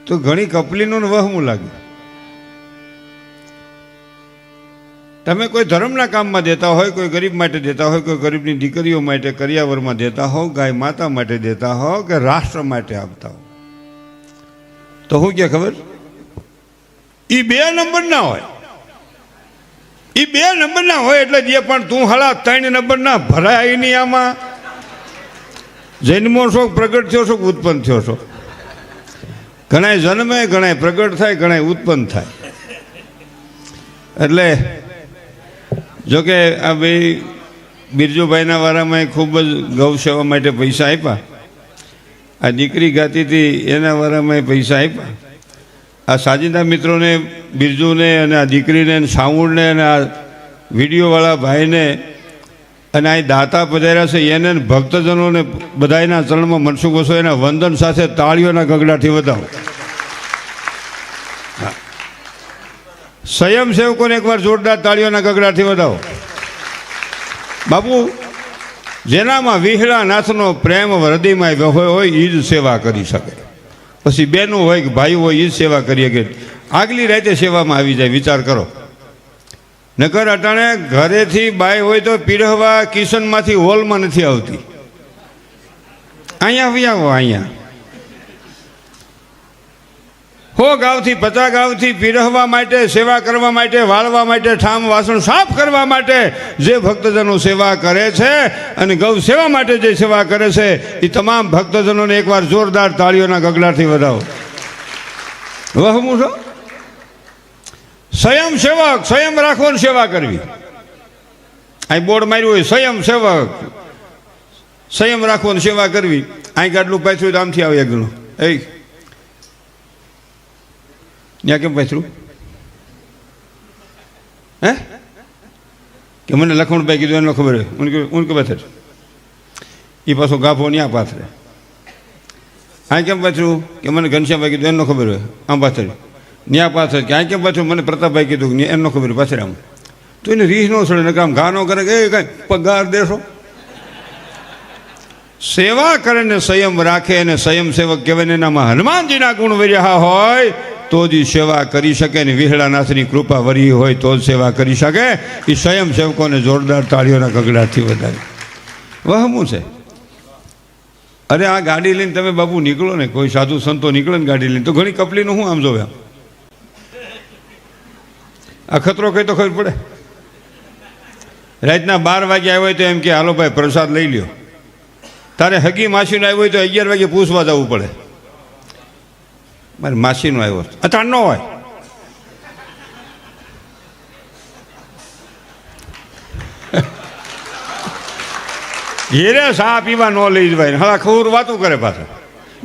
તો ઘણી કપલીનું વહમું લાગે. તમે કોઈ ધર્મના કામમાં દેતા હોય, કોઈ ગરીબ માટે દેતા હોય, કોઈ ગરીબની દીકરીઓ માટે કરિયાવરમાં દેતા હો, ગાય માતા માટે દેતા હો કે રાષ્ટ્ર માટે આપતા હો, તો શું કે ખબર, એ 2 નંબરના હોય. એ 2 નંબરના હોય એટલે જે પણ તું હળા 3 નંબરના ભરાય નહીં. આમાં જન્મો છો, પ્રગટ થયો છો, ઉત્પન્ન થયો છો. ઘણાય જન્મે, ઘણાય પ્રગટ થાય, ઘણાય ઉત્પન્ન થાય. એટલે જોકે આ ભાઈ બિરજુભાઈના વારામાં ખૂબ જ ગૌ સેવા માટે પૈસા આપ્યા. આ દીકરી ગાતી હતી એના વારામાં પૈસા આપ્યા. આ સાજિંદા મિત્રોને, બિરજુને અને આ દીકરીને, સાઉન્ડને અને આ વિડીયોવાળા ભાઈને અને આ દાતા પધાર્યા છે એને ભક્તજનોને બધાના ચરણમાં મનસુખ વસો એના વંદન સાથે તાળીઓના ગગડાથી વધાવો. સ્વયંસેવકોને એકવાર જોરદાર તાળીઓના ગગડાથી વધાવો. બાપુ જેનામાં વિહળા નાથનો પ્રેમ હૃદયમાં હોય એ જ સેવા કરી શકે. પછી બહેનો હોય કે ભાઈ હોય એ જ સેવા કરીએ કે આગલી રાતે સેવામાં આવી જાય. વિચાર કરો. નકર અટાણે ઘરેથી બાય હોય તો પીરહવા કિશનમાંથી હોલમાં નથી આવતી. અહીંયા આવી આવો. અહીંયા 100 ગાંવથી 50 ગાંવથી પીરહવા માટે, સેવા કરવા માટે, વાળવા માટે, ઠામ વાસણ સાફ કરવા માટે જે ભક્તજનો સેવા કરે છે અને ગૌ સેવા માટે જે સેવા કરે છે એ તમામ ભક્તજનોને એકવાર જોરદાર તાળીઓના ગગડાથી વધાવો. વહમું છો. સ્વયંસેવક, સ્વયં રાખવો ને સેવા કરવી. અહીં બોર્ડ માર્યું હોય સ્વયંસેવક, સંયમ રાખવો ને સેવા કરવી. અહીં ગાડલું પાછું તો આમથી આવે એકલું. એ ત્યાં કેમ પાછું? હે કે મને લખમણભાઈ કીધું એનો ખબર હોય. ઊન કે પાછળ એ પાછો ગાભો ન્યા પાથરે. અહીં કેમ પાછું કે મને ઘનશ્યામભાઈ કીધું એનો ખબર હોય. આમ પાછળ ન્યા પાછળ કે અહીં કેમ પાછું મને પ્રતાપભાઈ કીધું એનો ખબર હોય પાછળ આમ. તો એને રીહ નો ચડે ને કામ ઘા નો કરે કે કાંઈ પગાર દેશો. સેવા કરે ને સંયમ રાખે અને સ્વયંસેવક કહેવાય ને એનામાં હનુમાનજીના ગુણ વર્યા હોય તો જ સેવા કરી શકે ને વિહળાનાથની કૃપા વરી હોય તો જ સેવા કરી શકે. એ સ્વયંસેવકોને જોરદાર તાળીઓના ગગડાથી વધારે વહમું છે. અરે આ ગાડી લઈને તમે બાપુ નીકળો ને, કોઈ સાધુ સંતો નીકળે ને ગાડી લઈને તો ઘણી કપલીનું હું આમ જોવે. આ ખતરો કઈ તો ખબર પડે. રાતના 12 વાગે આવ્યો હોય તો એમ કે હાલો ભાઈ પ્રસાદ લઈ લ્યો. તારે હગી માસીનો આવ્યો હોય તો 11 વાગે પૂછવા જવું પડે. મારે માસીનો આવ્યો અચાણ ન હોય. ઘેરે ચા પીવા ન લઈ જવાય. હા ખબર વાતું કરે પાછા.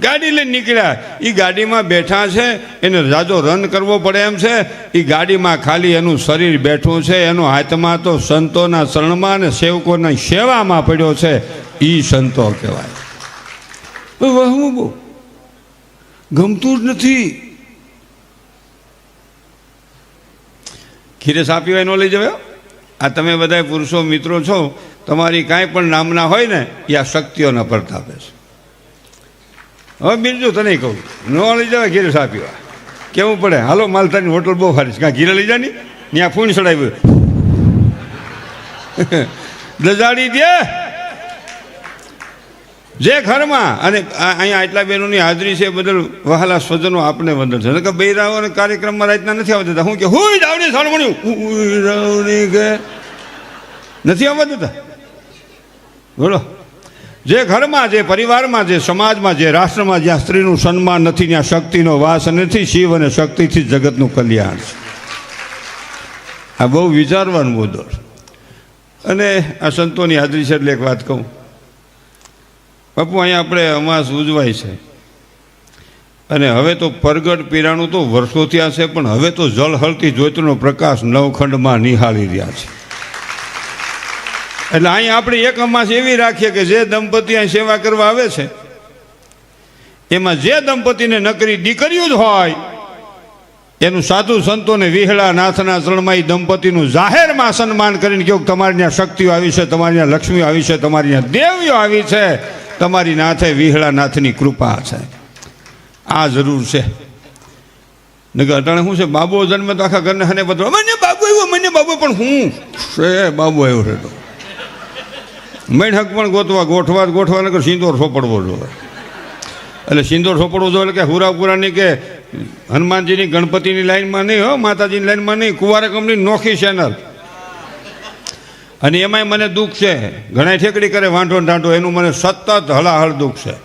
ગાડી લઈને નીકળ્યા. એ ગાડીમાં બેઠા છે, એને જાજો રન કરવો પડે એમ છે. એ ગાડીમાં ખાલી એનું શરીર બેઠું છે, એનો હાથમાં તો સંતોના શરણમાં અને સેવકોના સેવામાં પડ્યો છે. એ સંતો કહેવાય. વહવું બહુ ગમતું જ નથી. ખીરે સાપી હોય ન લઈ જવાય. આ તમે બધા પુરુષો મિત્રો છો, તમારી કાંઈ પણ નામના હોય ને એ આ શક્તિઓના પ્રતાપે છે. હવે બીજું તને કહું, ન લઈ જવાય ઘીરે સાપી હોય કેવું પડે. હાલો માલતાની હોટલ બહુ સારી છે, કાં ઘીરે લઈ જાય ને ત્યાં ફૂણ ચડાવ્યું દજાડી દે. જે ઘરમાં અને અહીંયા આટલા બહેનોની હાજરી છે બદલ વહાલા સ્વજનો આપને વંદન છે કે બૈરાઓને કાર્યક્રમમાં રાતના નથી આવતા દેતા. હું કે હુઈ જાવની સાલમણ્યું હુઈ જાવની કે નથી આવવા દેતા. બોલો, જે ઘરમાં, જે પરિવારમાં, જે સમાજમાં, જે રાષ્ટ્રમાં જ્યાં સ્ત્રીનું સન્માન નથી ત્યાં શક્તિનો વાસ નથી. શિવ અને શક્તિથી જગતનું કલ્યાણ છે. આ બહુ વિચારવાનો મુદ્દો છે. અને આ સંતોની હાજરી છે એટલે એક વાત કહું. બાપુ, અહીંયા આપણે અમાસ ઉજવાય છે અને હવે તો પરગટ પીરાણું તો વર્ષો થયા છે, પણ હવે તો જળહળતી જ્યોતિનો પ્રકાશ નવખંડમાં નિહાળી રહ્યા છે. એટલે અહીંયા આપણે એક અમાસ એવી રાખીએ કે જે દંપતી અહીં સેવા કરવા આવે છે એમાં જે દંપતીને નકરી દીકરીઓ જ હોય એનું સાધુ સંતોને વિહળા નાથના ચરણમાં એ દંપતીનું જાહેરમાં સન્માન કરીને કહ્યું તમારી ત્યાં શક્તિઓ આવી છે, તમારી ત્યાં લક્ષ્મીઓ આવી છે, તમારી ત્યાં દેવીઓ આવી છે, તમારી નાથે વિહળા નાથની કૃપા છે. આ જરૂર છે. નકર અટાણે શું છે, બાબો જન્મે તો આખા ઘરને હને બદલો મને બાબુ આવ્યો, મને બાબુ, પણ હું છે બાબુ આવ્યો છે તો મેઢક પણ ગોઠવા નકર સિંદોર સોપડવો જોઈએ. એટલે સિંદોર સોપડવો જોઈએ એટલે કે હુરાપુરાની કે હનુમાનજીની ગણપતિની લાઈનમાં નહીં, હો માતાજીની લાઈનમાં નહીં, કુંવારા કંપની નોખી ચેનલ. અને એમાંય મને દુઃખ છે, ઘણા ઠેકડી કરે વાંઢો ઢાંઢો, એનું મને સતત હળાહળ દુઃખ છે.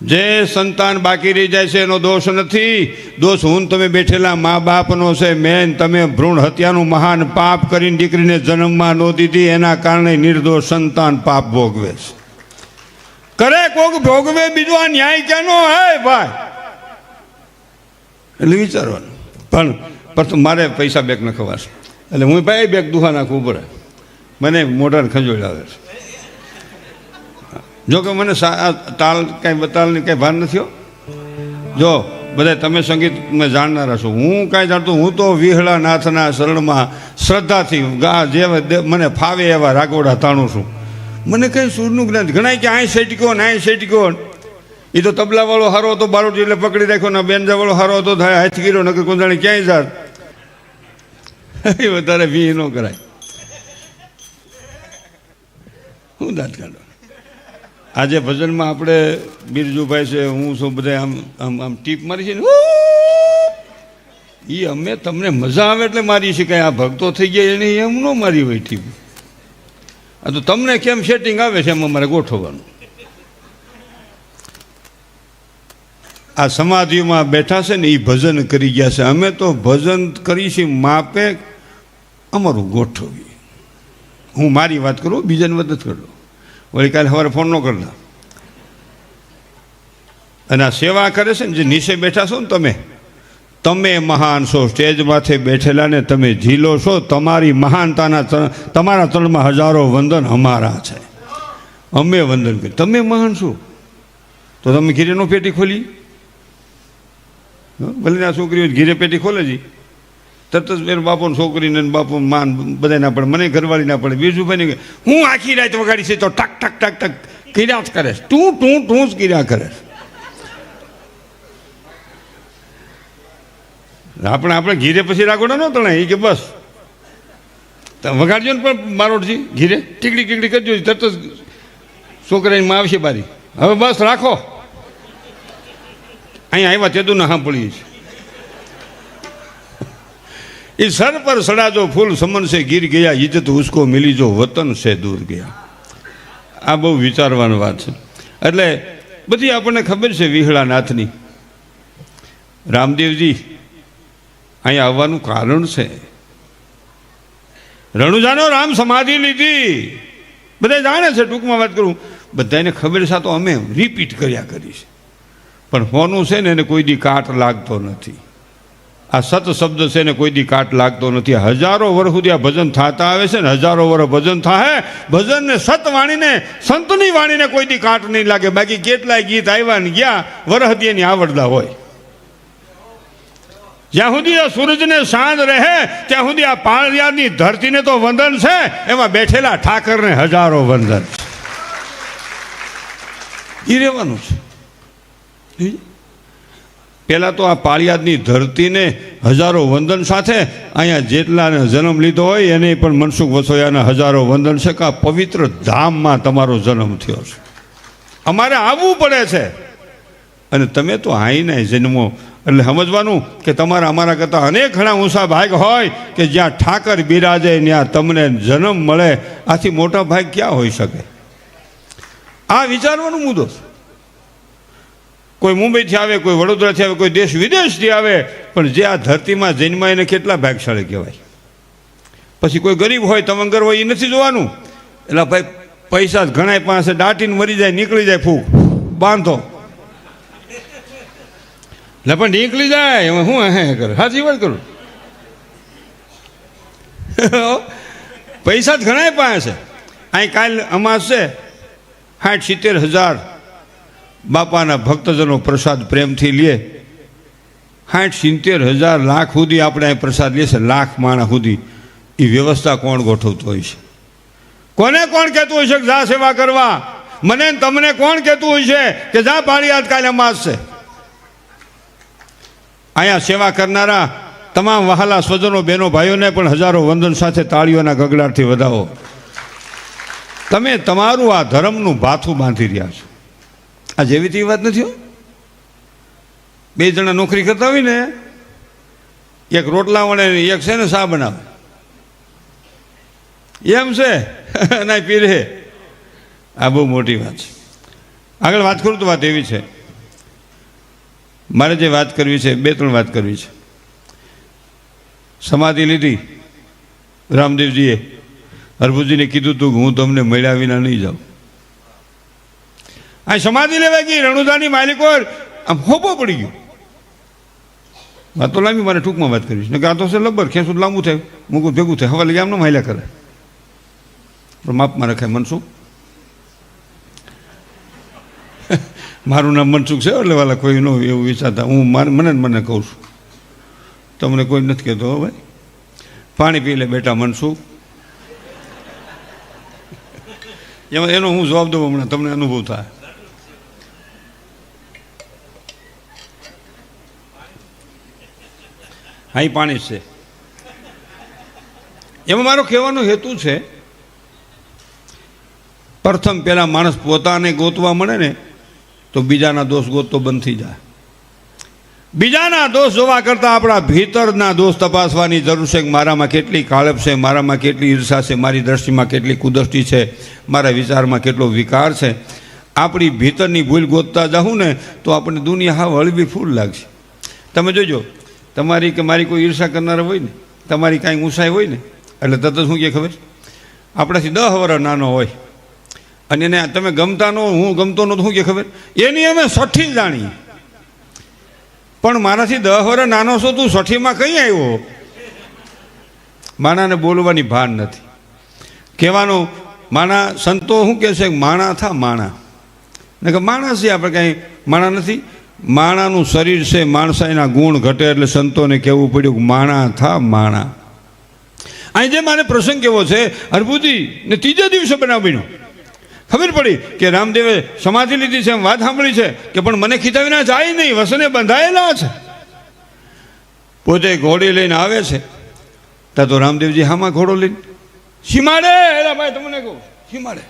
જે સંતાન બાકી રહી જાય છે એનો દોષ નથી, દોષ હું તમે બેઠેલા મા બાપનો છે. મેન તમે ભ્રૂણ હત્યાનું મહાન પાપ કરીને દીકરીને જન્મમાં ન દીધી, એના કારણે નિર્દોષ સંતાન પાપ ભોગવે છે. કરે કોક ભોગવે, બીજો આ ન્યાય ક્યાંનો હે ભાઈ? એટલે વિચારવાનું. પણ મારે પૈસા બેગ ન ખવાશે એટલે હું ભાઈ બેગ દુહા નાખવું પડે. મને મોઢાને ખંજોળ આવે છે. જો કે મને તાલ કાંઈ બતાલની કાંઈ ભાન નથી હો. જો બધા તમે સંગીતમાં જાણનારા છો, હું કાંઈ જાણતો, હું તો વિહળા નાથના શરણમાં શ્રદ્ધાથી જે મને ફાવે એવા રાગોડા તાણું છું. મને કંઈ સૂરનું જ્ઞાન ઘણા કે અહીં સેટકો ને અહીં સેટકો. એ તો તબલાવાળો હારો હતો બારોટી એટલે પકડી રાખ્યો ને બેનજાવાળો હારો હતો થાય હાથ ગીરો નકર કોંદાણી ક્યાંય જાત. એ વધારે વી ન કરાય. હું દાંત કાઢો. આજે ભજનમાં આપણે બિરજુભાઈ છે, હું છું, બધા આમ આમ આમ ટીપ મારી છે ને એ અમે તમને મજા આવે એટલે મારી છે. કાંઈ આ ભક્તો થઈ ગયા એને એમ ન મારી હોય ટીપ. આ તો તમને કેમ સેટિંગ આવે છે એમ અમારે ગોઠવવાનું. આ સમાધિમાં બેઠા છે ને એ ભજન કરી ગયા છે. અમે તો ભજન કરી છીએ માપે અમારું ગોઠવીએ. હું મારી વાત કરું, બીજાની વાત નથી કરતો. વળી કાલે સવારે ફોન ન કરતા. અને આ સેવા કરે છે ને જે નીચે બેઠા છો ને તમે મહાન છો. સ્ટેજ માથે બેઠેલા ને તમે ઝીલો છો. તમારી મહાનતાના તમારા ચરણમાં હજારો વંદન અમારા છે. અમે વંદન કરી. તમે મહાન છો તો તમે ઘીરેનો પેટી ખોલી. ભલે આ છોકરીઓ ઘીરે પેટી ખોલે છે તરત જ બેન બાપોને છોકરીને બાપો માન બધા ના પડે, મને ઘરવાળી ના પડે. બીજું ભાઈ ને હું આખી રાત વગાડી છે તો ટક ટક ટક ટક કર્યા જ કરે, તું જ કર્યા કરે. આપણે ઘીરે પછી રાગોડા ન તણાય એ કે બસ વગાડજો ને પણ બારોટજી ઘીરે ટીકડી ટીકડી કરજો, તરત જ છોકરાની માં આવશે બારી. હવે બસ રાખો. અહીંયા આવ્યા તેદું ના સાંભળીએ છીએ. એ સર પર સડા જો ફૂલ સમન સે ગીર ગયા, ઇજ્જત ઉસકો મિલી જો વતન સે દૂર ગયા. આ બહુ વિચારવાની વાત છે. એટલે બધી આપણને ખબર છે વિહળા નાથની. રામદેવજી અહીંયા આવવાનું કારણ છે. રણુજાનો રામ સમાધિ લીધી બધા જાણે છે. ટૂંકમાં વાત કરું, બધાને ખબર છે. તો અમે રિપીટ કર્યા કરી છે. પણ હોનું છે ને એને કોઈ દી કાટ લાગતો નથી. આ સત શબ્દ છે ને કોઈ દી કાટ લાગતો નથી. હજારો વર્ષ સુધી આ ભજન થતા આવે છે ને હજારો વર્ષ ભજન થાય. ભજનને સત વાણીને સંતની વાણીને કોઈ દી કાટ નહીં લાગે. બાકી કેટલાય ગીત આવ્યા ને ગયા વરહદી એની આવડતા હોય. જ્યાં સુધી આ સૂરજને સાંજ રહે ત્યાં સુધી આ પાળિયાદની ધરતીને તો વંદન છે, એમાં બેઠેલા ઠાકરને હજારો વંદન એ રહેવાનું છે. પહેલાં તો આ પાળિયાદની ધરતીને હજારો વંદન સાથે અહીંયા જેટલાને જન્મ લીધો હોય એને પણ મનસુખ વસોયાના હજારો વંદન છે કે આ પવિત્ર ધામમાં તમારો જન્મ થયો છે. અમારે આવવું પડે છે. અને તમે તો આઈને જન્મો એટલે સમજવાનું કે તમારા અમારા કરતાં અનેક ઘણા ઊંચા ભાગ હોય કે જ્યાં ઠાકર બિરાજે ત્યાં તમને જન્મ મળે. આથી મોટા ભાગ ક્યાં હોઈ શકે? આ વિચારવાનો મુદ્દો છે. કોઈ મુંબઈથી આવે, કોઈ વડોદરાથી આવે, કોઈ દેશ વિદેશથી આવે, પણ જે આ ધરતીમાં જન્માય એને કેટલા ભાગશાળી કહેવાય. પછી કોઈ ગરીબ હોય, તવંગર હોય એ નથી જોવાનું. એટલે ભાઈ પૈસા ઘણા પાસે દાટીને મરી જાય, નીકળી જાય, ફૂક બાંધો એટલે પણ નીકળી જાય. એમાં હું હે કરે, સાચી વાત કરું. પૈસા જ ઘણા પાસે છે. અહીં કાલ અમાસ છે, 60-70 હજાર બાપાના ભક્તજનો પ્રસાદ પ્રેમથી લે. 60-70 હજાર લાખ સુધી આપણે અહીં પ્રસાદ લે છે. લાખ માણસ સુધી એ વ્યવસ્થા કોણ ગોઠવતું હોય છે? કોને કોણ કહેતું હોય છે કે જા સેવા કરવા? મને તમને કોણ કહેતું હોય છે કે જા પાળિયાદ કાલે અમાસ છે? અહીંયા સેવા કરનારા તમામ વહાલા સ્વજનો, બહેનો, ભાઈઓને પણ હજારો વંદન સાથે તાળીઓના ગગડાટથી વધાવો. તમે તમારું આ ધર્મનું ભાથું બાંધી રહ્યા છો. આ જેવી તેવી વાત નથી. 2 જણા નોકરી કરતા હોય ને, એક રોટલા વણે એક છે ને શા બનાવે, એમ છે ના પીરે. આ બહુ મોટી વાત છે. આગળ વાત કરું તો વાત એવી છે, મારે જે વાત કરવી છે 2-3 વાત કરવી છે. સમાધિ લીધી રામદેવજીએ. હરભુજીને કીધું તું હું તમને મળ્યા વિના નહીં જાઉં. આ સમાધિ લેવા ગઈ રણુદાની માલિકો, આમ હોપો પડી ગયો. વાત તો લાંબી, મારે ટૂંકમાં વાત કરવી છે. આ તો છે લબર ખેંચું લાંબુ થાય, મૂકું ભેગું થાય. હવા લઈ આમ ન હાલ્યા કરે, પણ માપમાં રખાય. મનસુખ, મારું નામ મનસુખ છે એટલે વાલા કોઈ ન એવું વિચારતા. હું મને કહું છું, તમને કોઈ નથી કહેતો. હો ભાઈ, પાણી પી લે બેટા મનસુખ. એમાં એનો હું જવાબ દઉં હમણાં, તમને અનુભવ થાય. હા, પાણી જ છે. એમાં મારો કહેવાનો હેતુ છે, પ્રથમ પહેલાં માણસ પોતાને ગોતવા મળે ને તો બીજાના દોષ ગોતતો બંધ થઈ જાય. બીજાના દોષ જોવા કરતાં આપણા ભીતરના દોષ તપાસવાની જરૂર છે. મારામાં કેટલી કાળપ છે, મારામાં કેટલી ઈર્ષા છે, મારી દ્રષ્ટિમાં કેટલી કુદૃષ્ટિ છે, મારા વિચારમાં કેટલો વિકાર છે. આપણી ભીતરની ભૂલ ગોતતા જાઉં ને તો આપણને દુનિયા હાવ હળવી ફૂલ લાગશે. તમે જોજો, તમારી કે મારી કોઈ ઈર્ષા કરનારા હોય ને, તમારી કાંઈ ઊંચાઈ હોય ને, એટલે તરત શું કહે ખબર? આપણાથી 10 વર્ષ નાનો હોય અને એને તમે ગમતા ન, હું ગમતો ન, તો શું કહે ખબર? એની અમે 60 જાણીએ, પણ મારાથી 10 વર્ષ નાનો છો, તું 60માં કઈ આવ્યો? માણાને બોલવાની ભાન નથી. કહેવાનું માણા, સંતો શું કહે છે? માણા થા માણા. ને કે માણસ છે, આપણે કાંઈ માણા નથી. માણાનું શરીર છે, માણસાઈના ગુણ ઘટે એટલે સંતોને કહેવું પડ્યું કે માણા થા માણા. અહીં જે મારે પ્રસંગ કેવો છે, હરભુજી ને 3જા દિવસે બનાવીનો ખબર પડી કે રામદેવે સમાધિ લીધી છે. એમ વાત સાંભળી છે કે પણ મને ખીધા વિના જાય નહીં, વસને બંધાયેલા છે. પોતે ઘોડી લઈને આવે છે, ત્યાં તો રામદેવજી હામાં ઘોડો લઈને સીમાડે. એલા ભાઈ તમને કહું, સીમાડે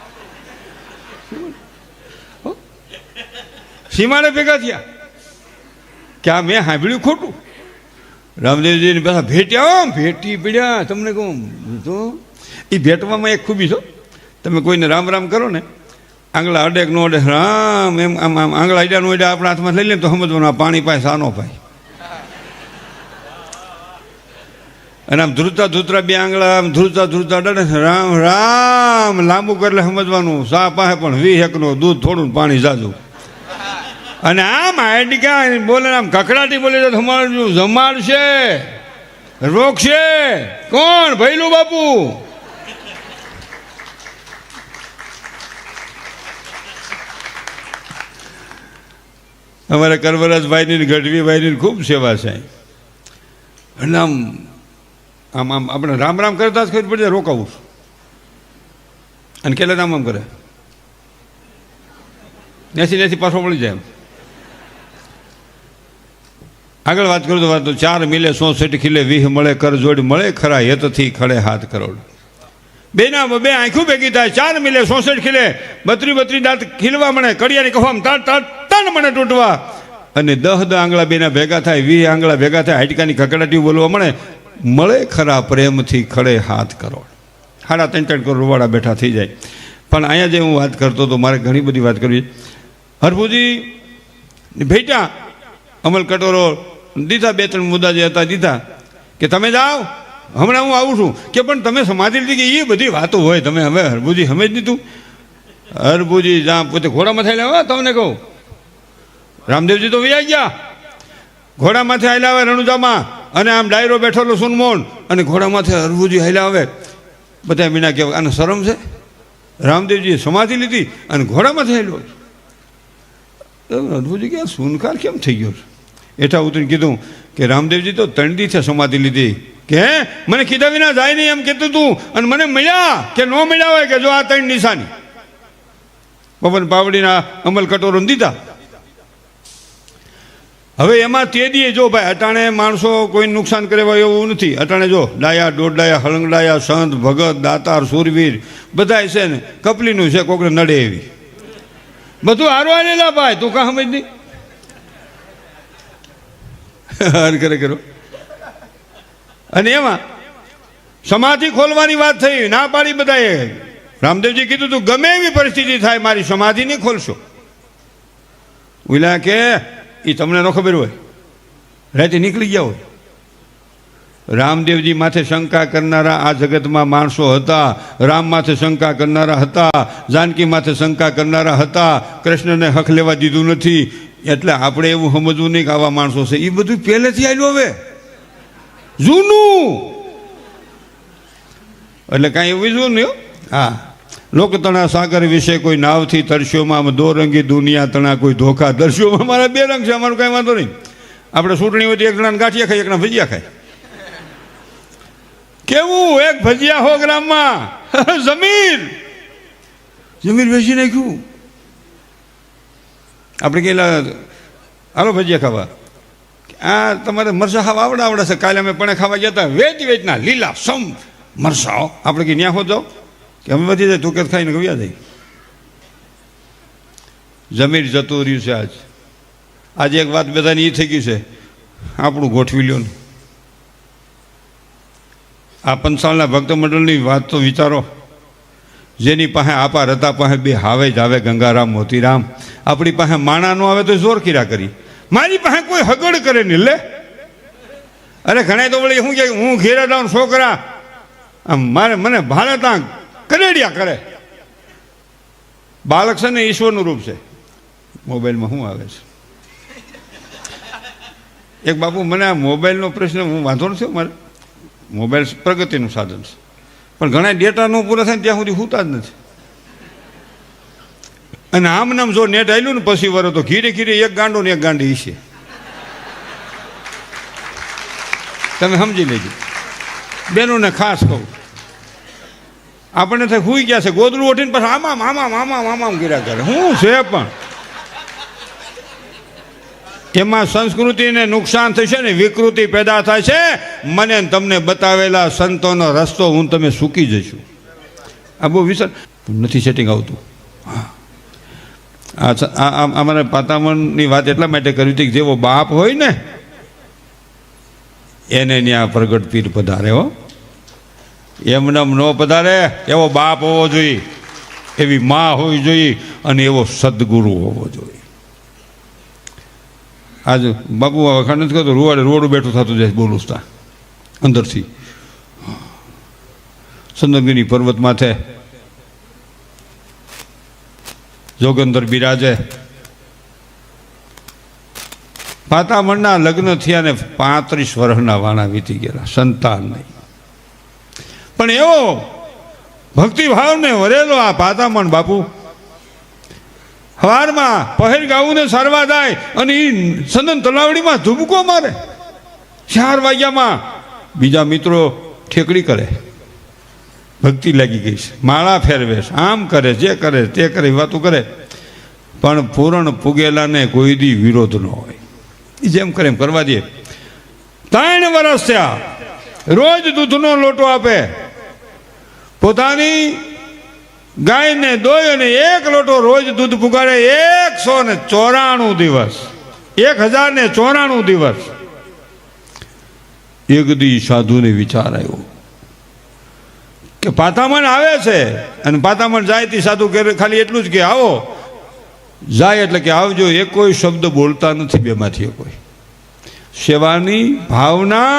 સીમાડે ભેગા થયા કે આ મેં સાંભળ્યું ખોટું. રામદેવજીને પાછા ભેટ્યા, ભેટી પીડ્યા. તમને કહું તો એ ભેટવામાં એક ખૂબી છો, તમે કોઈને રામ રામ કરો ને, આંગળા અડે કે ન અડે, રામ એમ આમ આમ આંગળા અડ્યા નો અડ્યા આપણા હાથમાં લઈ લે તો સમજવાનું આ પાણી પાય સાનો પાય. અને આમ ધ્રુતા ધ્રુતરા 2 આંગળા આમ ધ્રુતા ધ્રુતા અડે, રામ રામ લાંબુ કરે સમજવાનું સા પાસે પણ 20 એકનો દૂધ થોડું પાણી જાજુ. અને આમ હાડકા બોલે, આમ કકડાટી બોલે તો તમારું જમાડશે, રોકશે કોણ? ભૈલું બાપુ. અમારા કરવરાજભાઈની, ગઢવીભાઈની ખૂબ સેવા છે. એટલે આમ આમ આમ આપણે રામ રામ કરતા જ ખબર પડી જાય રોકાવું. અને કેટલા રામ આમ કરે, નેથી પાછો મળી જાય. આગળ વાત કરું તો વાત તો 4 મિલે 160 ખીલે 20 મળે, કર જોડ મળે ખરા હેતથી ખડે હાથ કરોડ. બેના બે આંખું ભેગી થાય, 4 મિલે 66 ખીલે, 32 દાંત ખીલવા મળે, કડિયાની કફામ તણ મને તૂટવા, અને 10 આંગળા બેના ભેગા થાય, 20 આંગળા ભેગા થાય, હાડકાની કકડાટી બોલવા મળે ખરા પ્રેમથી ખડે હાથ કરોડ, 3.5 કરોડ રૂવાડા બેઠા થઈ જાય. પણ અહીંયા જે હું વાત કરતો હતો, મારે ઘણી બધી વાત કરવી. હરભુજી ભેટા અમલ કટોરો દીધા, 2-3 મુદ્દા જે હતા દીધા, કે તમે જાઓ હમણાં હું આવું છું. કે પણ તમે સમાધિ લીધી, કે એ બધી વાતો હોય, તમે હવે હરભુજી સમજ દીધું. હરભુજી જ્યાં પોતે ઘોડામાં થયેલા હોય, તમને કહું, રામદેવજી તો વૈયા ગયા, ઘોડામાંથી હાલ્યા આવે રણુજામાં, અને આમ ડાયરો બેઠેલો સુનમોન, અને ઘોડામાંથી હરભુજી હાલ્યા આવે. બધા મીના કહેવાય આને શરમ છે, રામદેવજીએ સમાધિ લીધી અને ઘોડામાંથી હાલ્યો. હરભુજી કે સુનકાર કેમ થઈ ગયો? એઠા ઉતરીને કીધું કે રામદેવજી તો 3 દિવસે સમાધિ લીધી, કે મને કીધા વિના જાય નહીં એમ કહેતું તું, અને મને મળ્યા કે ન મળ્યા હોય, કે જો આ 3 નિશાની પવન પાવડીના અમલ કટોરો દીધા. હવે એમાં તે દીએ જો ભાઈ, અટાણે માણસો કોઈ નુકસાન કરે એવું નથી. અટાણે જો ડાયા, દોઢડાયા, હળંગડાયા, સંત, ભગત, દાતાર, સુરવીર બધા છે ને, કપલીનું છે, કોકને નડે એવી, બધું હારો આલેલા ભાઈ. તું કાં સમજ નહીં હર કરે કરો. અને એમાં સમાધિ ખોલવાની વાત થઈ, ના પાડી બધાએ. રામદેવજી કીધું તું ગમે એવી પરિસ્થિતિ થાય, મારી સમાધિ નહીં ખોલશો. ઓલા કે એ તમને ન ખબર હોય, રાતે નીકળી ગયા હોય. રામદેવજી માથે શંકા કરનારા આ જગતમાં માણસો હતા, રામ માથે શંકા કરનારા હતા, જાનકી માથે શંકા કરનારા હતા, કૃષ્ણને હક લેવા દીધું નથી. એટલે આપણે એવું સમજવું નહીં કે આવા માણસો છે. એ બધું પહેલેથી આવ્યું, હવે જૂનું, એટલે કાંઈ એવું જૂનું નહીં. હા, લોકતણા સાગર વિશે કોઈ નાવથી તરસ્યોમાં, દોરંગી દુનિયા તણા કોઈ ધોખા દર્શ્યોમાં. મારા 2 રંગ છે, અમારું કાંઈ વાંધો નહીં. આપણે ચૂંટણી હોય તો એક જણાને ગાંઠિયા ખાય, એકના ભજીયા ખાય. કેવું એક ભજીયા 100 ગ્રામમાં જમીર વેચી નાખ્યું. આપણે કહેલા હાલો ભજીયા ખાવા, આ તમારે મરસા ખાવા આવડે છે. કાલે અમે પણ ખાવા ગયા હતા, વેચના લીલા સમ મરસાઓ. આપણે કે ન્યા હો જાઓ, કે અમે વધી જાય, તું કે ખાઈને ગવ્યા જાય. જમીર જતું રહ્યું છે. આજે એક વાત બધાની એ થઈ ગઈ છે, આપણું ગોઠવી લ્યો ને. આ પંચાલના ભક્ત મંડળની વાત તો વિચારો. જેની પાસે આપા રતા પાસે 2 હાવે જ આવે, ગંગારામ મોતીરામ. આપણી પાસે માણા નો આવે તો જોર કીરા કરી. મારી પાસે કોઈ હગડ કરે નહીં લે. અરે ઘણા તો વળી શું કે હું ઘેરા જાઉં, છોકરા મારે મને ભાડે ત્યાં કરેડિયા કરે. બાળક છે ને ઈશ્વરનું રૂપ છે. મોબાઈલમાં શું આવે છે? એક બાપુ મને આ મોબાઈલનો પ્રશ્ન, હું વાંધો નથી, મારે મોબાઈલ પ્રગતિનું સાધન છે, પણ ઘણા ડેટા નો પૂરા થાય ત્યાં સુધી હોતા જ નથી. અને આમ નામ જો નેટ આવેલું ને પછી વરો તો ઘીરે એક ગાંડો ને એક ગાંડી છે. તમે સમજી લેજો બેનોને ખાસ કહું. આપણને થાય હુઈ ગયા છે, ગોદડું ઓઠીને પછી આમામ ગીરા કરે. શું છે પણ એમાં સંસ્કૃતિને નુકસાન થશે ને, વિકૃતિ પેદા થાય છે. મને તમને બતાવેલા સંતોનો રસ્તો હું તમે સૂકી જઈશું. આ બહુ વિચાર નથી સેટિંગ આવતું. હા, અમારા પાતામણની વાત એટલા માટે કરી હતી કે જેવો બાપ હોય ને એને ત્યાં પ્રગટ પીર પધારે. હો, એમને ન પધારે. એવો બાપ હોવો જોઈએ, એવી મા હોવી જોઈએ, અને એવો સદગુરુ હોવો જોઈએ. આજ બાપુ વખાણ નથી કરતો, રોડ બેઠું થતું જાય બોલું અંદરથી. સંદગીરી પર્વત માથે જોગંદર બિરાજે. પાતામણના લગ્ન થયા ને 35 વર્ષના વાણા વીતી ગયેલા, સંતાન નહીં. પણ એવો ભક્તિભાવને વરેલો આ પાતામણ બાપુ. સવારમાં પહેર ગાવું ને સરવા જાય અને એ સંદન તલાવડીમાં ધુબકો મારે. 4 વાગ્યામાં બીજા મિત્રો ઠેકડી કરે, ભક્તિ લાગી ગઈ છે, માળા ફેરવે, આમ કરે, જે કરે તે કરે, વાતું કરે. પણ પૂરણ પૂગેલાને કોઈ દી વિરોધ ન હોય. એ જેમ કરે એમ કરવા દે. 3 વર્ષ થયા, રોજ દૂધનો લોટો આપે. પોતાની ગાયને દોય અને 1 લોટો રોજ દૂધ પુગાડે 194 દિવસ, 1094 દિવસ. એક દી સાધુને વિચાર આવ્યો કે પાતામણ આવે છે અને પાતામણ જાય તે સાધુ ખાલી એટલું જ કે આવો, જાય એટલે કે આવજો, એ કોઈ શબ્દ બોલતા નથી બેમાંથી કોઈ. સેવાની ભાવના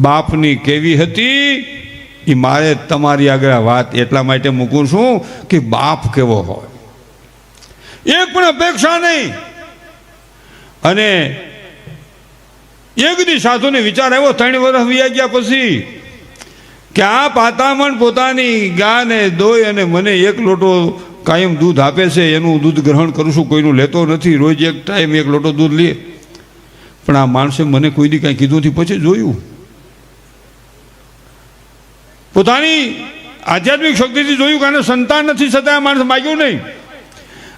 બાપની કેવી હતી એ મારે તમારી આગળ વાત એટલા માટે મૂકું છું કે બાપ કેવો હોય, એક પણ અપેક્ષા નહીં. અને એક દી સાધુને વિચાર આવ્યો 3 વર્ષ વીયા ગયા પછી કે આ પાતામણ પોતાની ગાને દોય અને મને 1 લોટો કાયમ દૂધ આપે છે, એનું દૂધ ગ્રહણ કરું છું, કોઈનું લેતો નથી, રોજ એક ટાઈમ 1 લોટો દૂધ લે. પણ આ માણસે મને કોઈ દી કાંઈ કીધું નથી. પછી જોયું પોતાની આધ્યાત્મિક શક્તિથી જોયું કે આને સંતાન નથી, છતાં આ માણસ માગ્યું નહીં.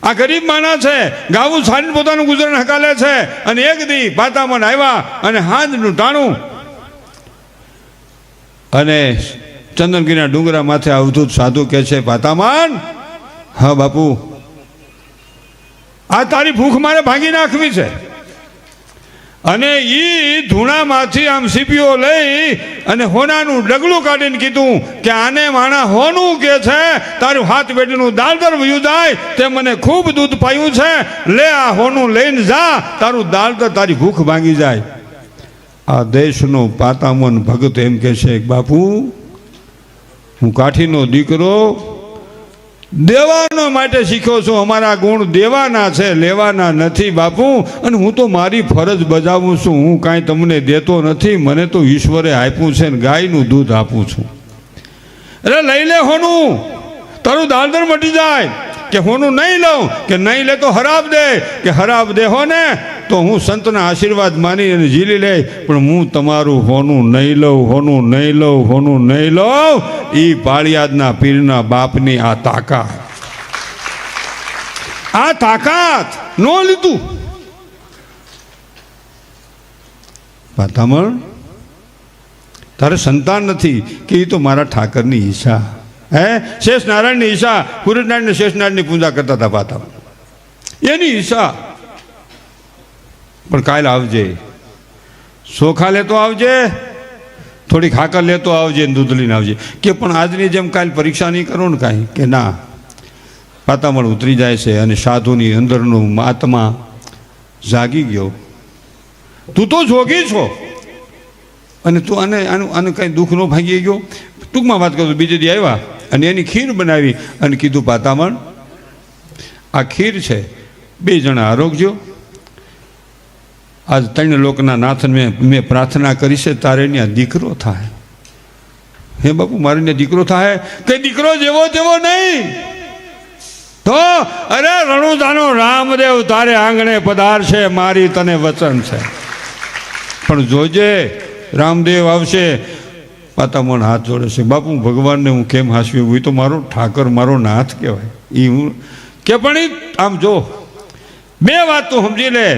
આ ગરીબ માણસ છે, ગાવું છાડીને પોતાનું ગુજરાન હકાલે છે. અને એક દી પાતામણ આવ્યા અને હાંજનું ટાણું અને ચંદનગીરના ડુંગરા માથે અવધૂત સાધુ કહે છે, પાતામણ, હા બાપુ, આ તારી ભૂખ મારે ભાંગી નાખવી છે. અને ઈ ધૂણામાંથી આમ સીપીઓ લઈ અને હોનાનું ડગલું કાઢીને કીધું કે આને માણા હોનું કે છે, તારું હાથ બેટીનું દાળદર વયું જાય, તે મને ખૂબ દૂધ પાયું છે, લે આ હોનું લઈને જા, તારું દાળદર, તારી ભૂખ ભાંગી જાય. આ દેશનો પાતામણ ભગત એમ કે છે, બાપુ, હું કાઠીનો દીકરો દેવાનો માટે શીખ્યો છું, અમારા ગુણ દેવાના છે, લેવાના નથી બાપુ. અને હું તો મારી ફરજ બજાવું છું, હું કાંઈ તમને દેતો નથી, મને તો ઈશ્વરે આપ્યું છે ને ગાયનું દૂધ આપું છું. અરે લઈ લે હોનું, તારું દાળદર મટી જાય. કે હોનું નહીં લઉં, કે નહીં લે તો હરાબ દે, કે હરાબ દે હો ને તો હું સંતના આશીર્વાદ માની અને ઝીલી લે, પણ હું તમારું હોનું નહીં લઉં, હોનું નહીં લઉં, હોનું નહીં લઉં. એ પાળિયાદના પીરના બાપની આ તાકાત નો લીધું. પાતામણ, તારે સંતાન નથી કે એ તો મારા ઠાકરની ઈચ્છા. શેષ નારાયણની ઈચ્છા, સૂર્યનારાયણ શેષ નારાયણની પૂજા કરતા હતા પાતામણ, એની ઈચ્છા. પણ કાલે આવજે, ચોખા લેતો આવજે, થોડી ખાકર લેતો આવજે, દૂધ લઈને આવજે. કે પણ આજની જેમ કાલે પરીક્ષા નહીં કરો ને કાંઈ, કે ના. પાતામણ ઉતરી જાય છે અને સાધુની અંદરનું આત્મા જાગી ગયો. તું તો જોગી છો અને તું આને કાંઈ દુઃખ ન ભાંગી ગયો. ટૂંકમાં વાત કરું, બીજે દી આવ્યા અને એની ખીર બનાવી અને કીધું, પાતામણ, આ ખીર છે, 2 જણા આરોગજો. આજ 3 લોકના નાથને મેં પ્રાર્થના કરી છે, તારે ત્યાં દીકરો થાય. હે બાપુ, મારે ત્યાં દીકરો થાય, કઈ દીકરો જેવો તેવો નહીં તો, અરે રણુજાનો રામદેવ તારે આંગણે પધારશે, મારી તને વચન છે. પણ જોજે, રામદેવ આવશે. પાતામણ હાથ જોડે છે, બાપુ ભગવાનને હું કેમ હાંસવ્યું, એ તો મારો ઠાકર, મારો નાથ કહેવાય. એ હું કે પણ આમ જો 2 વાત તું સમજી લે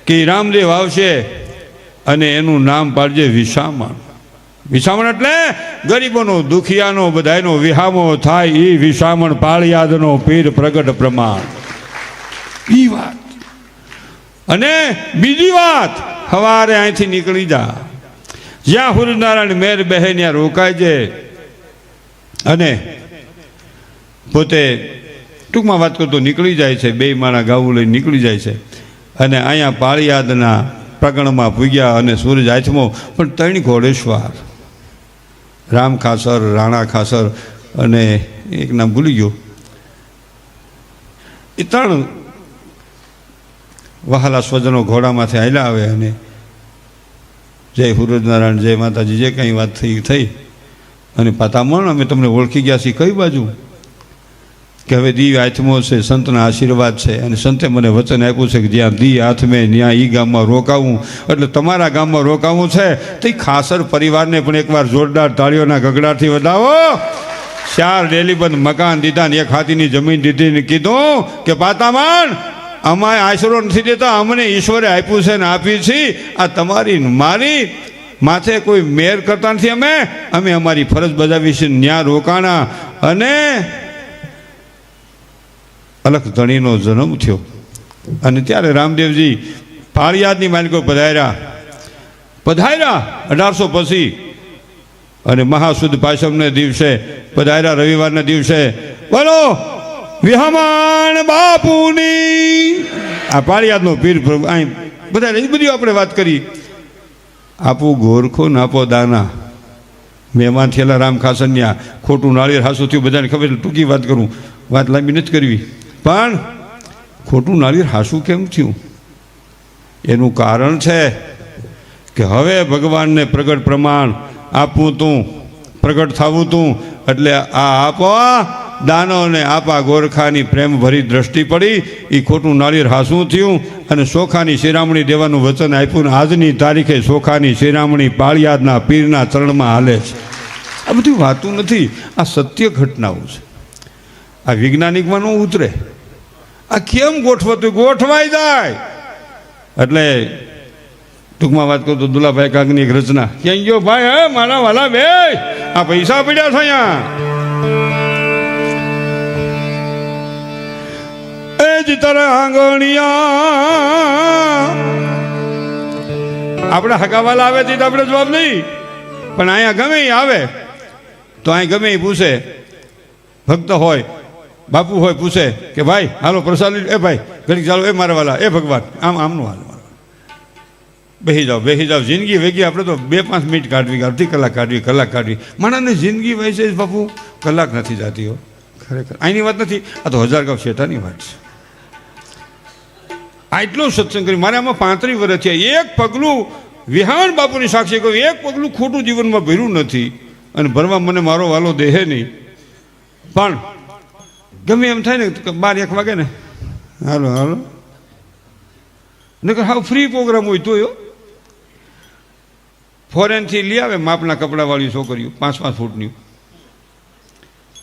કે રામદેવ આવશે અને એનું નામ પાડજે વિસામણ. વિસામણ એટલે ગરીબોનો, દુખિયાનો, બધાયનો વિહામો થાય એ વિસામણ, પાળિયાદનો પીર પ્રગટ પ્રમાણ. એ વાત. અને બીજી વાત, સવારે અહીંથી નીકળી જા, જ્યાં સૂર્યનારાયણ મેર બેહે ત્યાં રોકાયજે. અને પોતે ટૂંકમાં વાત કરતો નીકળી જાય છે, 2 માણા ગાવું લઈને નીકળી જાય છે. અને અહીંયા પાળિયાદના પ્રગણમાં પૂગ્યા અને સૂરજ આથમો. પણ 3 ઘોડેશ્વર, રામ ખાસર, રાણા ખાસર અને એક નામ ભૂલી ગયો, એ 3 વહાલા સ્વજનો ઘોડામાંથી હાલ્યા આવે અને જય સૂરજનારાયણ, જય માતાજી, જે કંઈ વાત થઈ. અને પાતામણ, અમે તમને ઓળખી ગયા છીએ. કઈ બાજુ? કે હવે દી આથમો છે, સંતના આશીર્વાદ છે અને સંતે મને વચન આપ્યું છે કે જ્યાં દી આથમે ત્યાં એ ગામમાં રોકાવું. એટલે તમારા ગામમાં રોકાવું છે તો એ ખાસર પરિવારને પણ એકવાર જોરદાર તાળીઓના ગગડાથી વધાવો. 4 ડેલીબંધ મકાન દીધા ને 1 હાથીની જમીન દીધી ને કીધું કે પાતામણ, અમારે આશરો નથી દેતા, અમને ઈશ્વરે આપ્યું છે ને આપી છે, આ તમારી મારી માથે કોઈ મેર કરતા નથી. અમે અમારી ફરજ બજાવી છે, ન્યા રોકાણા અને અલખ ધણીનો જન્મ થયો. અને ત્યારે રામદેવજી પાળિયાદની માલિકો પધાર્યા 1800 પછી, અને મહાસુદ પાછમને દિવસે પધાર્યા, રવિવારના દિવસે. બોલો વિહમાણ બાપુની. આ પાળિયાદનો પીર અહીં બધા એ બધી આપણે વાત કરી. આપું ગોરખો નાપો દાના. મહેમાન થયેલા રામ ખાસન્યા, ખોટું નાળિયેર હાસું થયું, બધાને ખબર. ટૂંકી વાત કરું, વાત લાંબી નથી કરવી. પણ ખોટું નાળિયેર હાસું કેમ થયું? એનું કારણ છે કે હવે ભગવાનને પ્રગટ પ્રમાણ આપવું તું, પ્રગટ થવું તું. એટલે આ આપવા દાનોને આપા ગોરખાની પ્રેમ ભરી દ્રષ્ટિ પડી. એ ખોટું નાળિયેર હાસું થયું અને સોખાની શિરામણી દેવાનું વચન આપ્યું. ને આજની તારીખે સોખાની શિરામણી પાળિયાદના પીરના ચરણમાં હાલે છે. આ બધી વાતું નથી, આ સત્ય ઘટનાઓ છે. આ વૈજ્ઞાનિકમાં ન ઉતરે. આ કેમ ગોઠવતું? ગોઠવાઈ જાય. એટલે ટૂંકમાં વાત કરું તો દુલાભાઈ કાગની એક રચના. ક્યાં ગયો ભાઈ? હે મારા વાલા બે, આ પૈસા પડ્યા છે અહીંયા. એ જ તારા આંગણિયા. આપણે હકાવાલા આવે તે આપણે જવાબ નહીં, પણ અહીંયા ગમે એ આવે તો અહીં ગમે એ પૂછે, ભક્ત હોય બાપુ હોય, પૂછે કે ભાઈ હાલો પ્રસાદ. એ ભાઈ ઘડીક ચાલો. એ મારા વાલા, એ ભગવાન, આમનું હાલ. બેસી જાઓ. જિંદગી વેગી આપણે તો 2-5 મિનિટ કાઢવી, અડધી કલાક કાઢવી, કલાક કાઢવી. માણસને જિંદગી વહી છે બાપુ, કલાક નથી જતી હો. ખરેખર અહીંની વાત નથી, આ તો 1000 ગાંવ શેઠાની વાત છે. આટલો સત્સંગ કરી મારે આમાં 35 વર્ષ થયા. એક પગલું વિહાણ બાપુની સાક્ષી કહ્યું, એક પગલું ખોટું જીવનમાં ભર્યું નથી. અને ભરવા મને મારો વાલો દેહે નહીં. પણ ગમે એમ થાય ને 12-1 વાગે ને, હાલો નકર હાવ ફ્રી પ્રોગ્રામ હોય તો. ફોરેનથી લઈ આવે માપના કપડાવાળી છોકરીઓ 5-5 ફૂટની,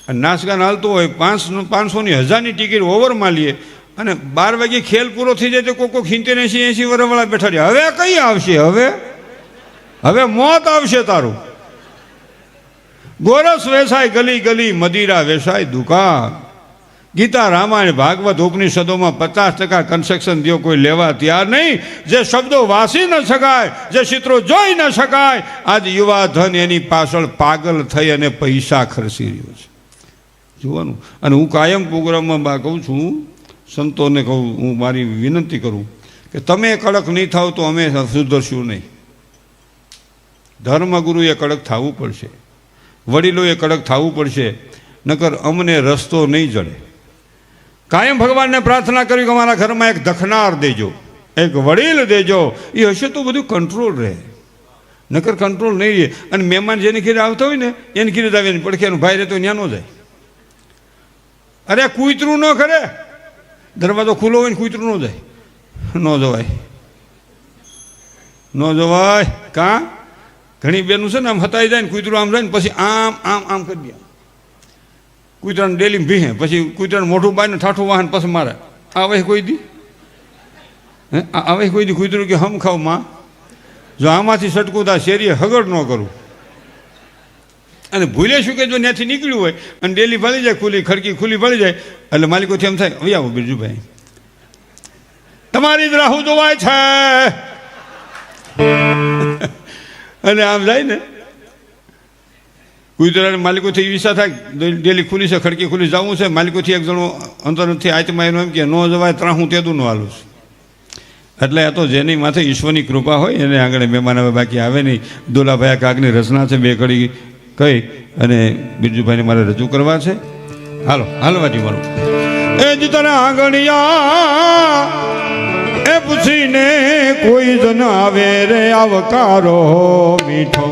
અને નાચગાન હાલતો હોય. 500ની 1000ની ટિકિટ ઓવરમાં લઈએ, અને 12 વાગે ખેલ પૂરો થઈ જાય તો કોક 70-80 વર્ષવાળા બેઠા રહ્યા. હવે કઈ આવશે? હવે મોત આવશે તારું. ગોરસ વેસાય ગલી ગલી, મદિરા વેસાય દુકાન. ગીતા રામાયણ ભાગવત ઉપનિષદોમાં 50% કન્સેક્શન દો, કોઈ લેવા તૈયાર નહીં. જે શબ્દો વાસી ન શકાય, જે ચિત્રો જોઈ ન શકાય, આજ યુવા ધન એની પાછળ પાગલ થઈ અને પૈસા ખર્ચી રહ્યો છે. જોવાનું. અને હું કાયમ પ્રોગ્રામમાં કહું છું, સંતોને કહું, હું મારી વિનંતી કરું કે તમે કડક નહીં થાવ તો અમે સુધરશું નહીં. ધર્મગુરુએ કડક થવું પડશે, વડીલોએ કડક થવું પડશે, નકર અમને રસ્તો નહીં જડે. કાયમ ભગવાનને પ્રાર્થના કરી કે અમારા ઘરમાં એક દખનાર દેજો, એક વડીલ દેજો. એ હશે તો બધું કંટ્રોલ રહે, નકર કંટ્રોલ નહીં રહે. અને મહેમાન જેની ઘેરે આવતા હોય ને એની ઘેરે જ આવે, પડખેનું ભાઈ રહેતો ત્યાં ન જાય. અરે કૂતરું ન કરે, દરવાજો ખુલ્લો હોય ને કૂતરું ન જાય. ન જવાય. કાં ઘણી બેનું છે ને આમ હતાઈ જાય ને કૂતરું આમ જાય ને પછી આમ કરી દે. કૂતરાને ડેલી ભીહે, પછી કૂતરાને મોઢું બાઈને ઠાઠું વાહન પછી મારે. આવે કોઈ દી? આવે કોઈ દી કૂતરું કે હમ ખાવ માં? જો આમાંથી સટકું તા શેરીએ હગડ ન કરું. અને ભૂલે શું કે જો ત્યાંથી નીકળ્યું હોય અને ડેલી ભળી જાય, ખડકી ખુલ્લી ભળી જાય, એટલે માલિકોથી એમ થાય, હવે આવો બિરજુભાઈ, તમારી જ રાહુ જોવાય છે. અને આમ જાય ને કૂતરાને માલિકોથી વિસા થાય, ડેલી ખુલી છે, ખડકી ખુલી જવું છે, માલિકોથી એક જણો અંતર નથી આત્મા એનું એમ કે ન જવાય ત્રા હું તેદું ન હાલું છું. એટલે આ તો જેની માથે ઈશ્વરની કૃપા હોય એને આગળ મહેમાન હવે બાકી આવે નહીં. દુલાભાઈ કાગની રચના છે, 2 કડી કહી અને બિરજુભાઈને મારે રજૂ કરવા છે. હાલો વાજી મારો. એ જ તારા આંગણિયા એ પૂછીને કોઈ જન આવે રે આવકારો મીઠો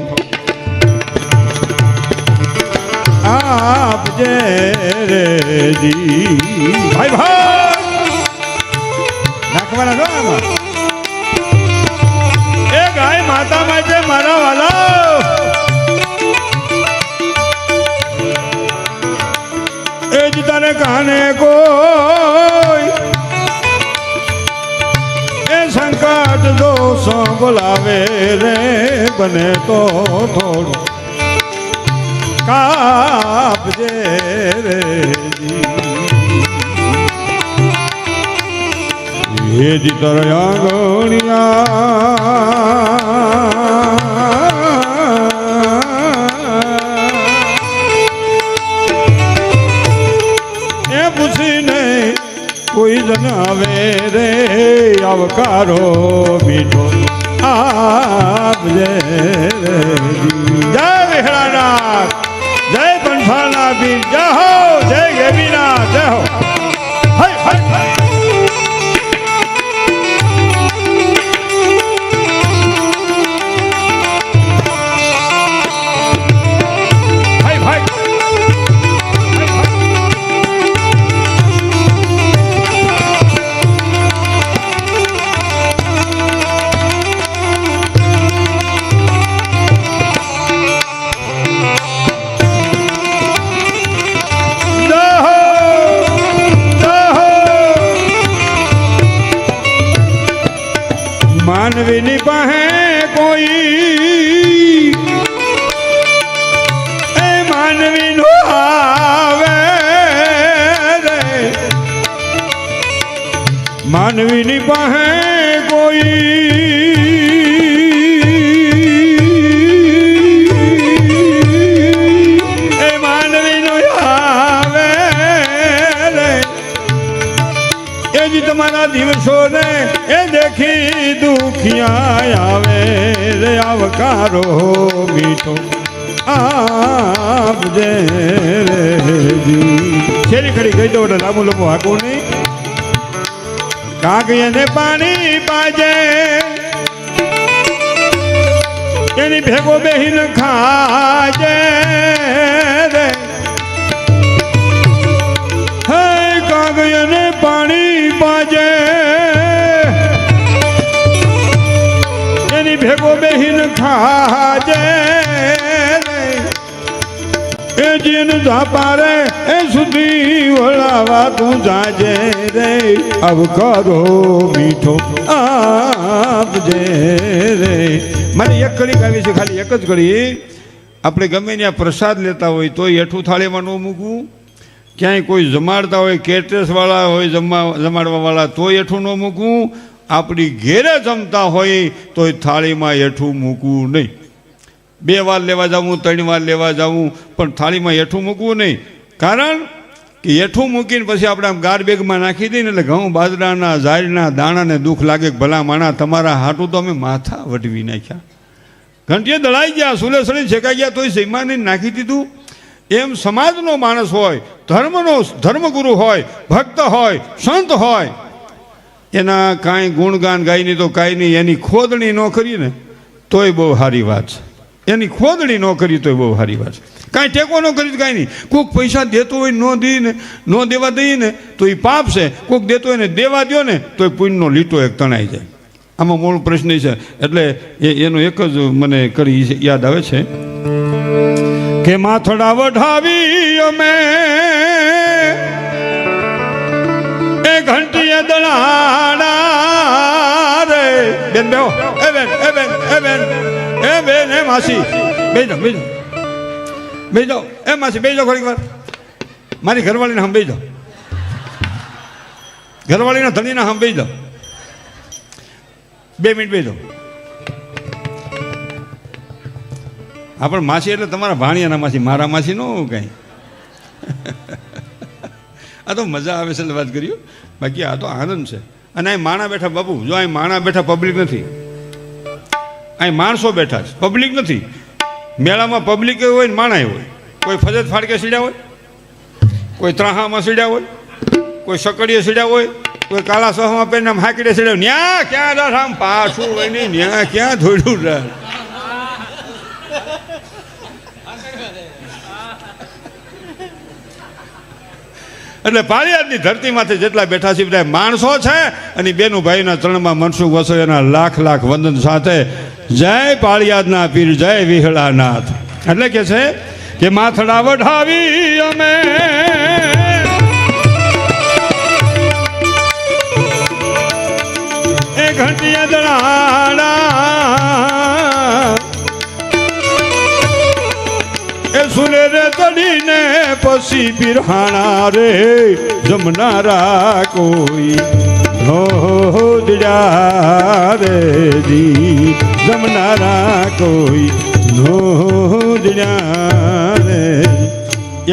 આપજે રે જી. ભાઈ નાખવાના છો આમાં. એ ગાય માતા માટે મારા વાલા, એ જ તને કાને કોઈ એ સંકટ દોષ બોલાવે રે બને તો થોડું કાપજે રે હેજી તર આંગણિયા એ પૂછીને કોઈ જન આવે રે આવકારો મીઠો આપજે રે જય વિહળાનાથ જય પંથાના પીર જય હો જય ગેવીનાથ જય હો હય હય હય માનવીની પાસે કોઈ એ માનવી નો આવે રે માનવીની પાસે કોઈ એ માનવી નો આવે રે એ જ તમારા દિવસો ને એ દેખી દુખિયા આવે રે આવકારો મીઠો આપજે રે છેલ્લી ખડી કહી દો એટલે લાંબુ લાંબુ હાકું નહીં કાગિયાને પાણી પાજે એની ભેગો બેહીને ખાજે રે હે કાગિયાને પાણી પાજે ભેગો બેહીન ખાજે એ જીન ધાપારે એ સુધી વળાવા તું જાજે રે આવકારો મીઠો આપજે રે મારે એક કડી ગાવી છે ખાલી એક જ કડી આપણે ગમે ત્યાં પ્રસાદ લેતા હોય તો હેઠું થાળીમાં ન મૂકવું ક્યાંય કોઈ જમાડતા હોય કેટરસવાળા હોય જમાડવાવાળા તો હેઠું ન મૂકવું આપણી ઘેરે જમતા હોય તો થાળીમાં હેઠું મૂકવું નહીં 2 વાર લેવા જવું 3 વાર લેવા જવું પણ થાળીમાં હેઠું મૂકવું નહીં કારણ કે હેઠું મૂકીને પછી આપણે આમ ગાર બેગમાં નાખી દઈએ ને એટલે ઘઉં બાજરાના ઝાડના દાણાને દુઃખ લાગે કે ભલા માણા તમારા હાટું તો અમે માથા વટવી નાખ્યા ઘંટીએ દળાઈ ગયા સુલે સળી શેકાઈ ગયા તોય સૈમાને નાખી દીધું એમ સમાજનો માણસ હોય ધર્મગુરુ હોય ભક્ત હોય સંત હોય એના કાંઈ ગુણગાન ગાયની તો કાંઈ નહીં એની ખોદણી ન કરી ને તોય બહુ સારી વાત છે એની ખોદણી ન કરી તોય બહુ સારી વાત છે કાંઈ ટેકો ન કરી તો કાંઈ નહીં કોઈક પૈસા દેતો હોય ન દેવા દઈએ ને તો એ પાપ છે કોઈક દેતો હોય ને દેવા દો ને તો એ પુણ્યનો લીટો એક તણાઈ જાય આમાં મૂળ પ્રશ્ન છે એટલે એનો એક જ મને કરી યાદ આવે છે કે માથડા વઢાવી અમે એ ઘંટીએ દળાડા રે બેન બેહો એ બેન એ બેન એ બેન એ બેન એ માસી બેજો એ માસી બેજો ઘડીક વાર મારી ઘરવાળીને હમ બેજો ઘરવાળીના ધણીને હમ બેજો 2 મિનિટ બેજો હા પણ માસી એટલે તમારા ભાણિયાના માસી મારા માસી ન કાંઈ આ તો મજા આવે છે એટલે વાત કર્યું બાકી આ તો આનંદ છે અને અહીં માણા બેઠા બાપુ જો અહીં માણા બેઠા પબ્લિક નથી અહીં માણસો બેઠા છે પબ્લિક નથી મેળામાં પબ્લિક હોય ને માણા હોય કોઈ ફજત ફાડકે સીડ્યા હોય કોઈ ત્રાહામાં સીડ્યા હોય કોઈ સકડીએ સીડ્યા હોય કોઈ કાળા સહમાં પહેરીને આમ હાકીડે સીડ્યા ન્યા ક્યાં રાખ આમ પાછું હોય નહીં ન્યા ક્યાં ધોડ્યું રાખ એટલે પાળિયાદની ધરતીમાંથી જેટલા બેઠા છે બધા માણસો છે અને બેનું ભાઈના ચરણમાં મનસુખ વસોયાના લાખ લાખ વંદન સાથે જય પાળિયાદના પીર જય વિહળાનાથ એટલે કે છે કે માથડા વઢાવી અમે એ ઘંટિયા દળા પછી બિરહાણા રે જમનારા કોઈ નો જડ્યા રે જી જમનારા કોઈ નો જડ્યા રે.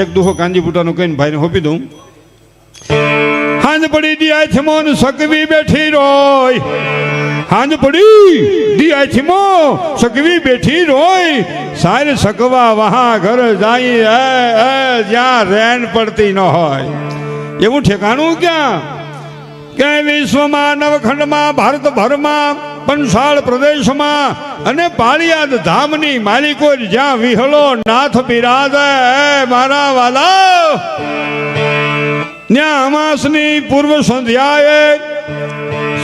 એક દુહો કાંજીપુટાનો કહીને ભાઈને હોપી દઉં. હાંજ પડી દિયા થમોન સકવી બેઠી રોય હાંજ પડી દિયા થમો સકવી બેઠી રોય સાર સકવા વહા ઘર જાય જ્યાં રેન પડતી ન હોય એવું ઠેકાણું ક્યાં કે વિશ્વમાં નવખંડમાં ભારતભરમાં પંચાળ પ્રદેશમાં અને પાળિયાદ ધામની માલિકો જ્યાં વિહળો નાથ બિરાજે મારા વાલા ત્યાં અમાસની પૂર્વ સંધ્યાએ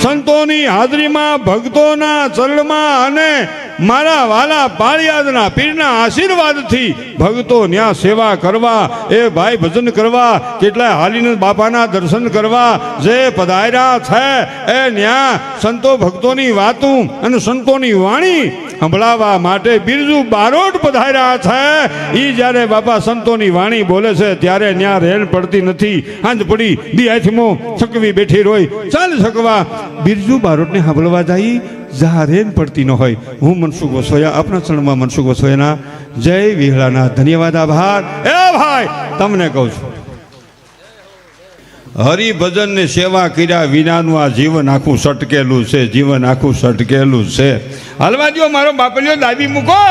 સંતોની હાજરીમાં ભક્તોના ચરણમાં અને મારા વાલા પાળિયાદના પીરના આશીર્વાદથી ભક્તો ત્યાં સેવા કરવા એ ભાઈ ભજન કરવા કેટલાય હાલીને બાપાના દર્શન કરવા જે પધાર્યા છે એ ત્યાં સંતો ભક્તોની વાતું અને સંતોની વાણી સંભળાવવા માટે બિરજુ બારોટ પધાર્યા છે. એ જ્યારે બાપા સંતોની વાણી બોલે છે ત્યારે ત્યાં રેન પડતી નથી. આંજ પડી દિયાથીમો સકવી બેઠી રોય ચાલ શકવા બિરજુ બારોટને સાંભળવા જાય જ્યાં રેન પડતી ન હોય. હું મનસુખ વસોયા આપણા ચરણમાં મનસુખ વસોયાના જય વિહળાના ધન્યવાદ આભાર. એ ભાઈ તમને કહું છું હરિભજન ને સેવા કર્યા વિનાનું આ જીવન આખું સટકેલું છે જીવન આખું સટકેલું છે. હાલવા દો મારો બાપલિયો દાબી મૂકો.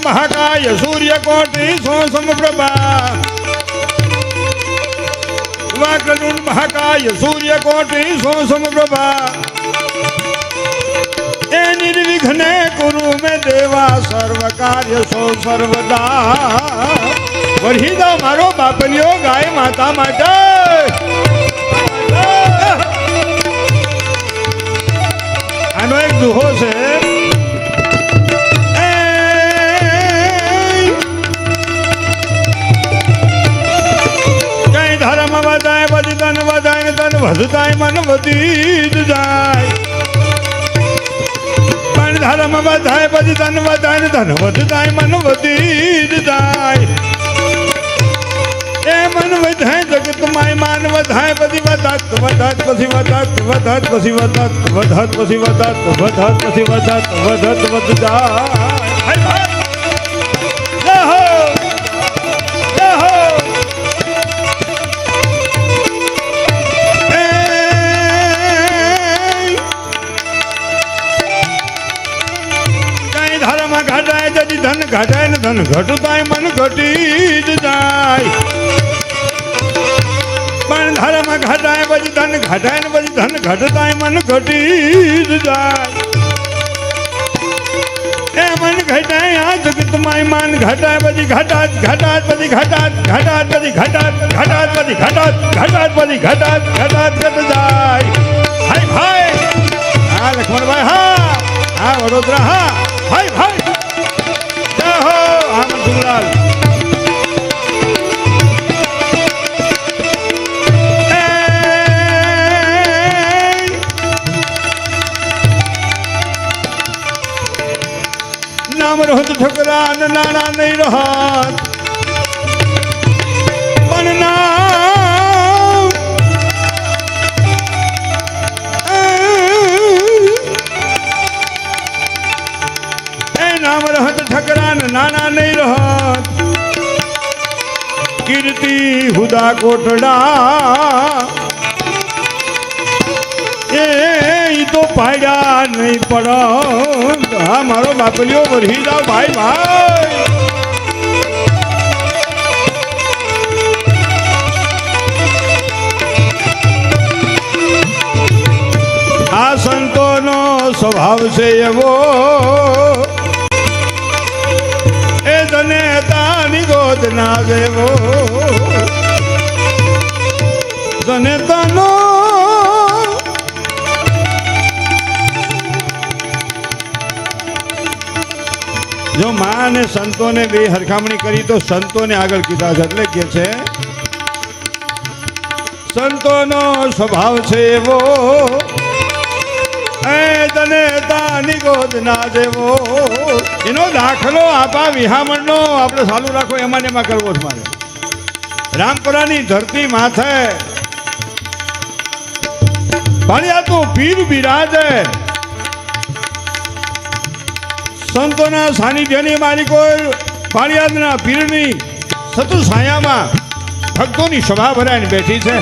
મહાકાય સૂર્યકોટિ સમપ્રભા વાક્રતુંડ મહાકાય સૂર્યકોટિ સમપ્રભા એ નિર્વિઘ્ને કુરુ મે દેવા સર્વ કાર્ય સો સર્વદા. વરહીદા મારો બાપલિયો ગાય માતા માટે આનો એક દુહો છે. વધાય બધી ધન વધાય ધન વધતાય મન વધી જ જાય. પણ ધર્મ વધાય બધી ધન વધાય ધન વધતાય મન વધી જ જાય. એ મન વધાય જગત માય માન વધાય બધી વધત વધત પછી વધત વધત પછી વધત વધત પછી વધત વધત પછી વધત વધત વધ જાય. ધન ઘટાય ને ધન ઘટતાય મન ઘટી જ જાય. પણ ધર્મ ઘટાય પછી ધન ઘટાય ને પછી ધન ઘટતાય મન ઘટી જ જાય. એ મન ઘટાય આ જગત માય માન ઘટાય પછી ઘટાત ઘટાત પછી ઘટાત ઘટાત પછી ઘટાત ઘટાત પછી ઘટાત ઘટાત પછી ઘટાત ઘટાત ઘટ જાય. હાય ભાઈ હા લક્ષ્મણભાઈ હા હા વડોદરા હા ભાઈ ભાઈ લાલ નામ રહત ઠકરા ને નાના નહીં રહત પણ નામ નામ રહત ઠકરા ને નાના નહીં રહત. કીર્તિ હુદા કોટડા એ તો પાડ્યા નહીં પડ. હા મારો બાપલિયો વરહી જાવ ભાઈ ભાઈ. આ સંતોનો સ્વભાવ છે એવો ગોદ ના દેવો તને તનો જો માં અને સંતોને બે હરખામણી કરી તો સંતોને આગળ કીધા છે એટલે કે છે સંતોનો સ્વભાવ છે એવો એ તને તાની ગોદ ના દેવો એનો દાખલો આપા વિહામણનો આપણે ચાલુ રાખો એમાં ને એમાં કરવો જ મારે રામપરાની ધરતી માથે ભાણિયા તો પીર બિરાજે સંતોના સાનિધ્યની મારી કોઈ પાળિયાદના પીરની સતુ છાયામાં ભક્તોની સભા ભરાઈને બેઠી છે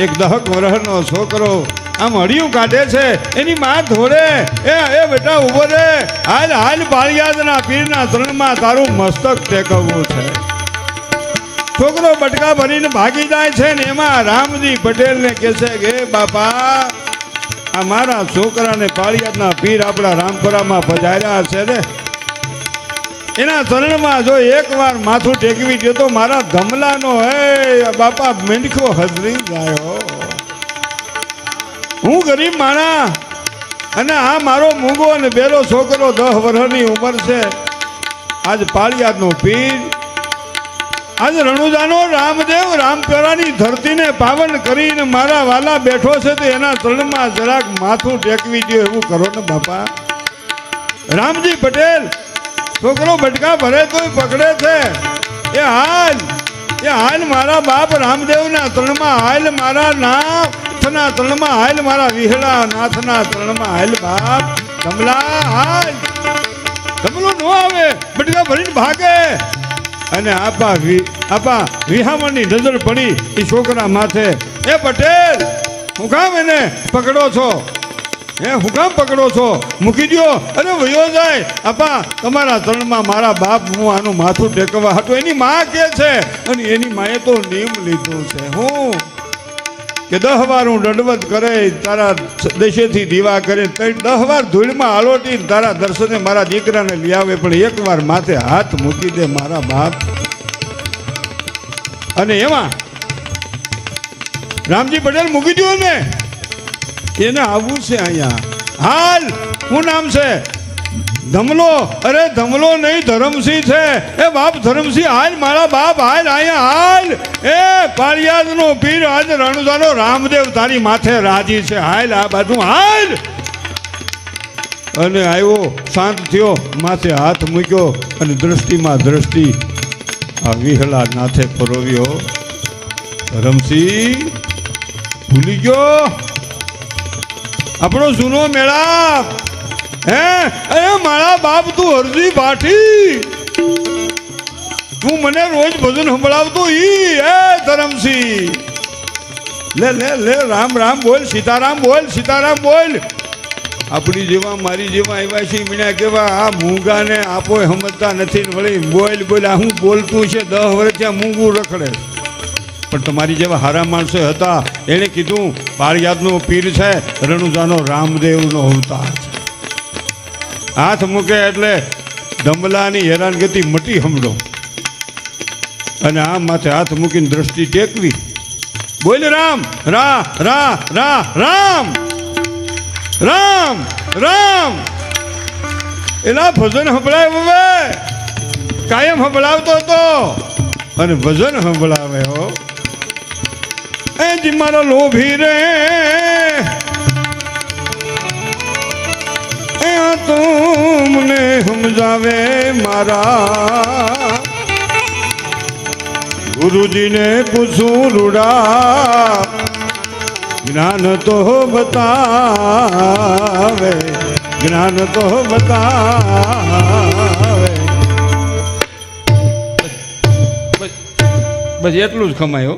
એક દહક વરહનો છોકરો આમ હળિયું કાઢે છે એની માં ધોરે એ બેટા ઉભો રે હાલ હાલ પાળિયાદના પીરના ચરણમાં તારું મસ્તક ટેકવવું છે છોકરો બટકા ભરીને ભાગી જાય છે ને એમાં રામજી પટેલને કહે છે કે બાપા આ મારા છોકરાને પાળિયાદના પીર આપણા રામપરામાં પધાર્યા છે ને એના ચરણમાં જો એકવાર માથું ટેકવી દે તો મારા ધમલાનો હે બાપા મેંડખો હજરી ગયો હું ગરીબ માણા અને આ મારો મૂંગો અને બેલો છોકરો 10 વર્ષની ઉંમર છે આજ પાળિયાદનો પીર આજ રણુજાનો રામદેવ રામપરાની ધરતીને પાવન કરીને મારા વાલા બેઠો છે તો એના ચરણમાં જરાક માથું ટેકવી દો એવું કરો ને બાપા રામજી પટેલ છોકરો બટકા ભરે તોય પકડે છે એ હાલ મારા બાપ રામદેવના ચરણમાં હાલ મારા નાથના ચરણમાં હાલ મારા વિહળા નાથના ચરણમાં હાલ બાપ કમલા હાલ કમલો ન આવે બટકા ભરીને ભાગે અને આપા વિહામણની નજર પડી એ છોકરા માથે એ પટેલ હું કામ એને પકડો છો હું કામ પકડો છો મૂકી દો અરે વયો જાય આપા તમારા ચરણમાં મારા બાપ હું આનું માથું ટેકવા હતું એની માં કે છે અને એની માએ તો નિયમ લીધું છે હું કે 10 વાર હું દંડવત કરે તારા દેશેથી દીવા કરે 10 વાર ધૂળમાં આલોટી તારા દર્શને મારા દીકરાને લઈ આવે પણ એકવાર માથે હાથ મૂકી દે મારા બાપ અને એમાં રામજી પટેલ મૂકી દો ને એને આવવું છે અહીંયા હાલ શું નામ છે ધમલો અરે ધમલો નહીં ધરમસિંહ છે એ બાપ ધરમસિંહ હાલ મારા બાપ હાલ અહીંયા હાલ એ પાળિયાદનો પીર આજ રણુજાનો રામદેવ તારી માથે રાજી છે હાલ આ બાજુ હાલ અને આવ્યો શાંત થયો માથે હાથ મૂક્યો અને દ્રષ્ટિમાં દ્રષ્ટિ આ વિહળા નાથે પરોવ્યો ધરમસિંહ ભૂલી ગયો આપણો જૂનો મેળાપ હે મારા બાપ તું હરજી ભાઠી તું મને રોજ ભજન સંભળાવતો ઈ હે ધરમસિંહ લે લે લે રામ રામ બોલ સીતારામ બોલ આપણી જેવા મારી જેવા આવ્યા છે મીણા કેવા આ મૂંગાને આપો સમજતા નથી વળી બોલ આ હું બોલતું છે 10 વર્ષ ત્યાં મૂંગું રખડે પણ તમારી જેવા હારા માણસો હતા એણે કીધું પાળિયાદનો પીર છે રણુજાનો રામદેવનો અવતાર છે હાથ મૂકે એટલે ધમલાની હેરાનગતિ મટી હમડો અને આમ માથે હાથ મૂકીને દ્રષ્ટિ ટેકવી બોલ રામ રામ એના ભજન સંભળાય હવે કાયમ સંભળાવતો હતો અને ભજન સંભળાવે હો એ જી મારો લોભી રે तुमने समझावे मारा गुरुजी ने पूछूं रूड़ा ज्ञान तो बतावे બસ એટલું જ ખમાયો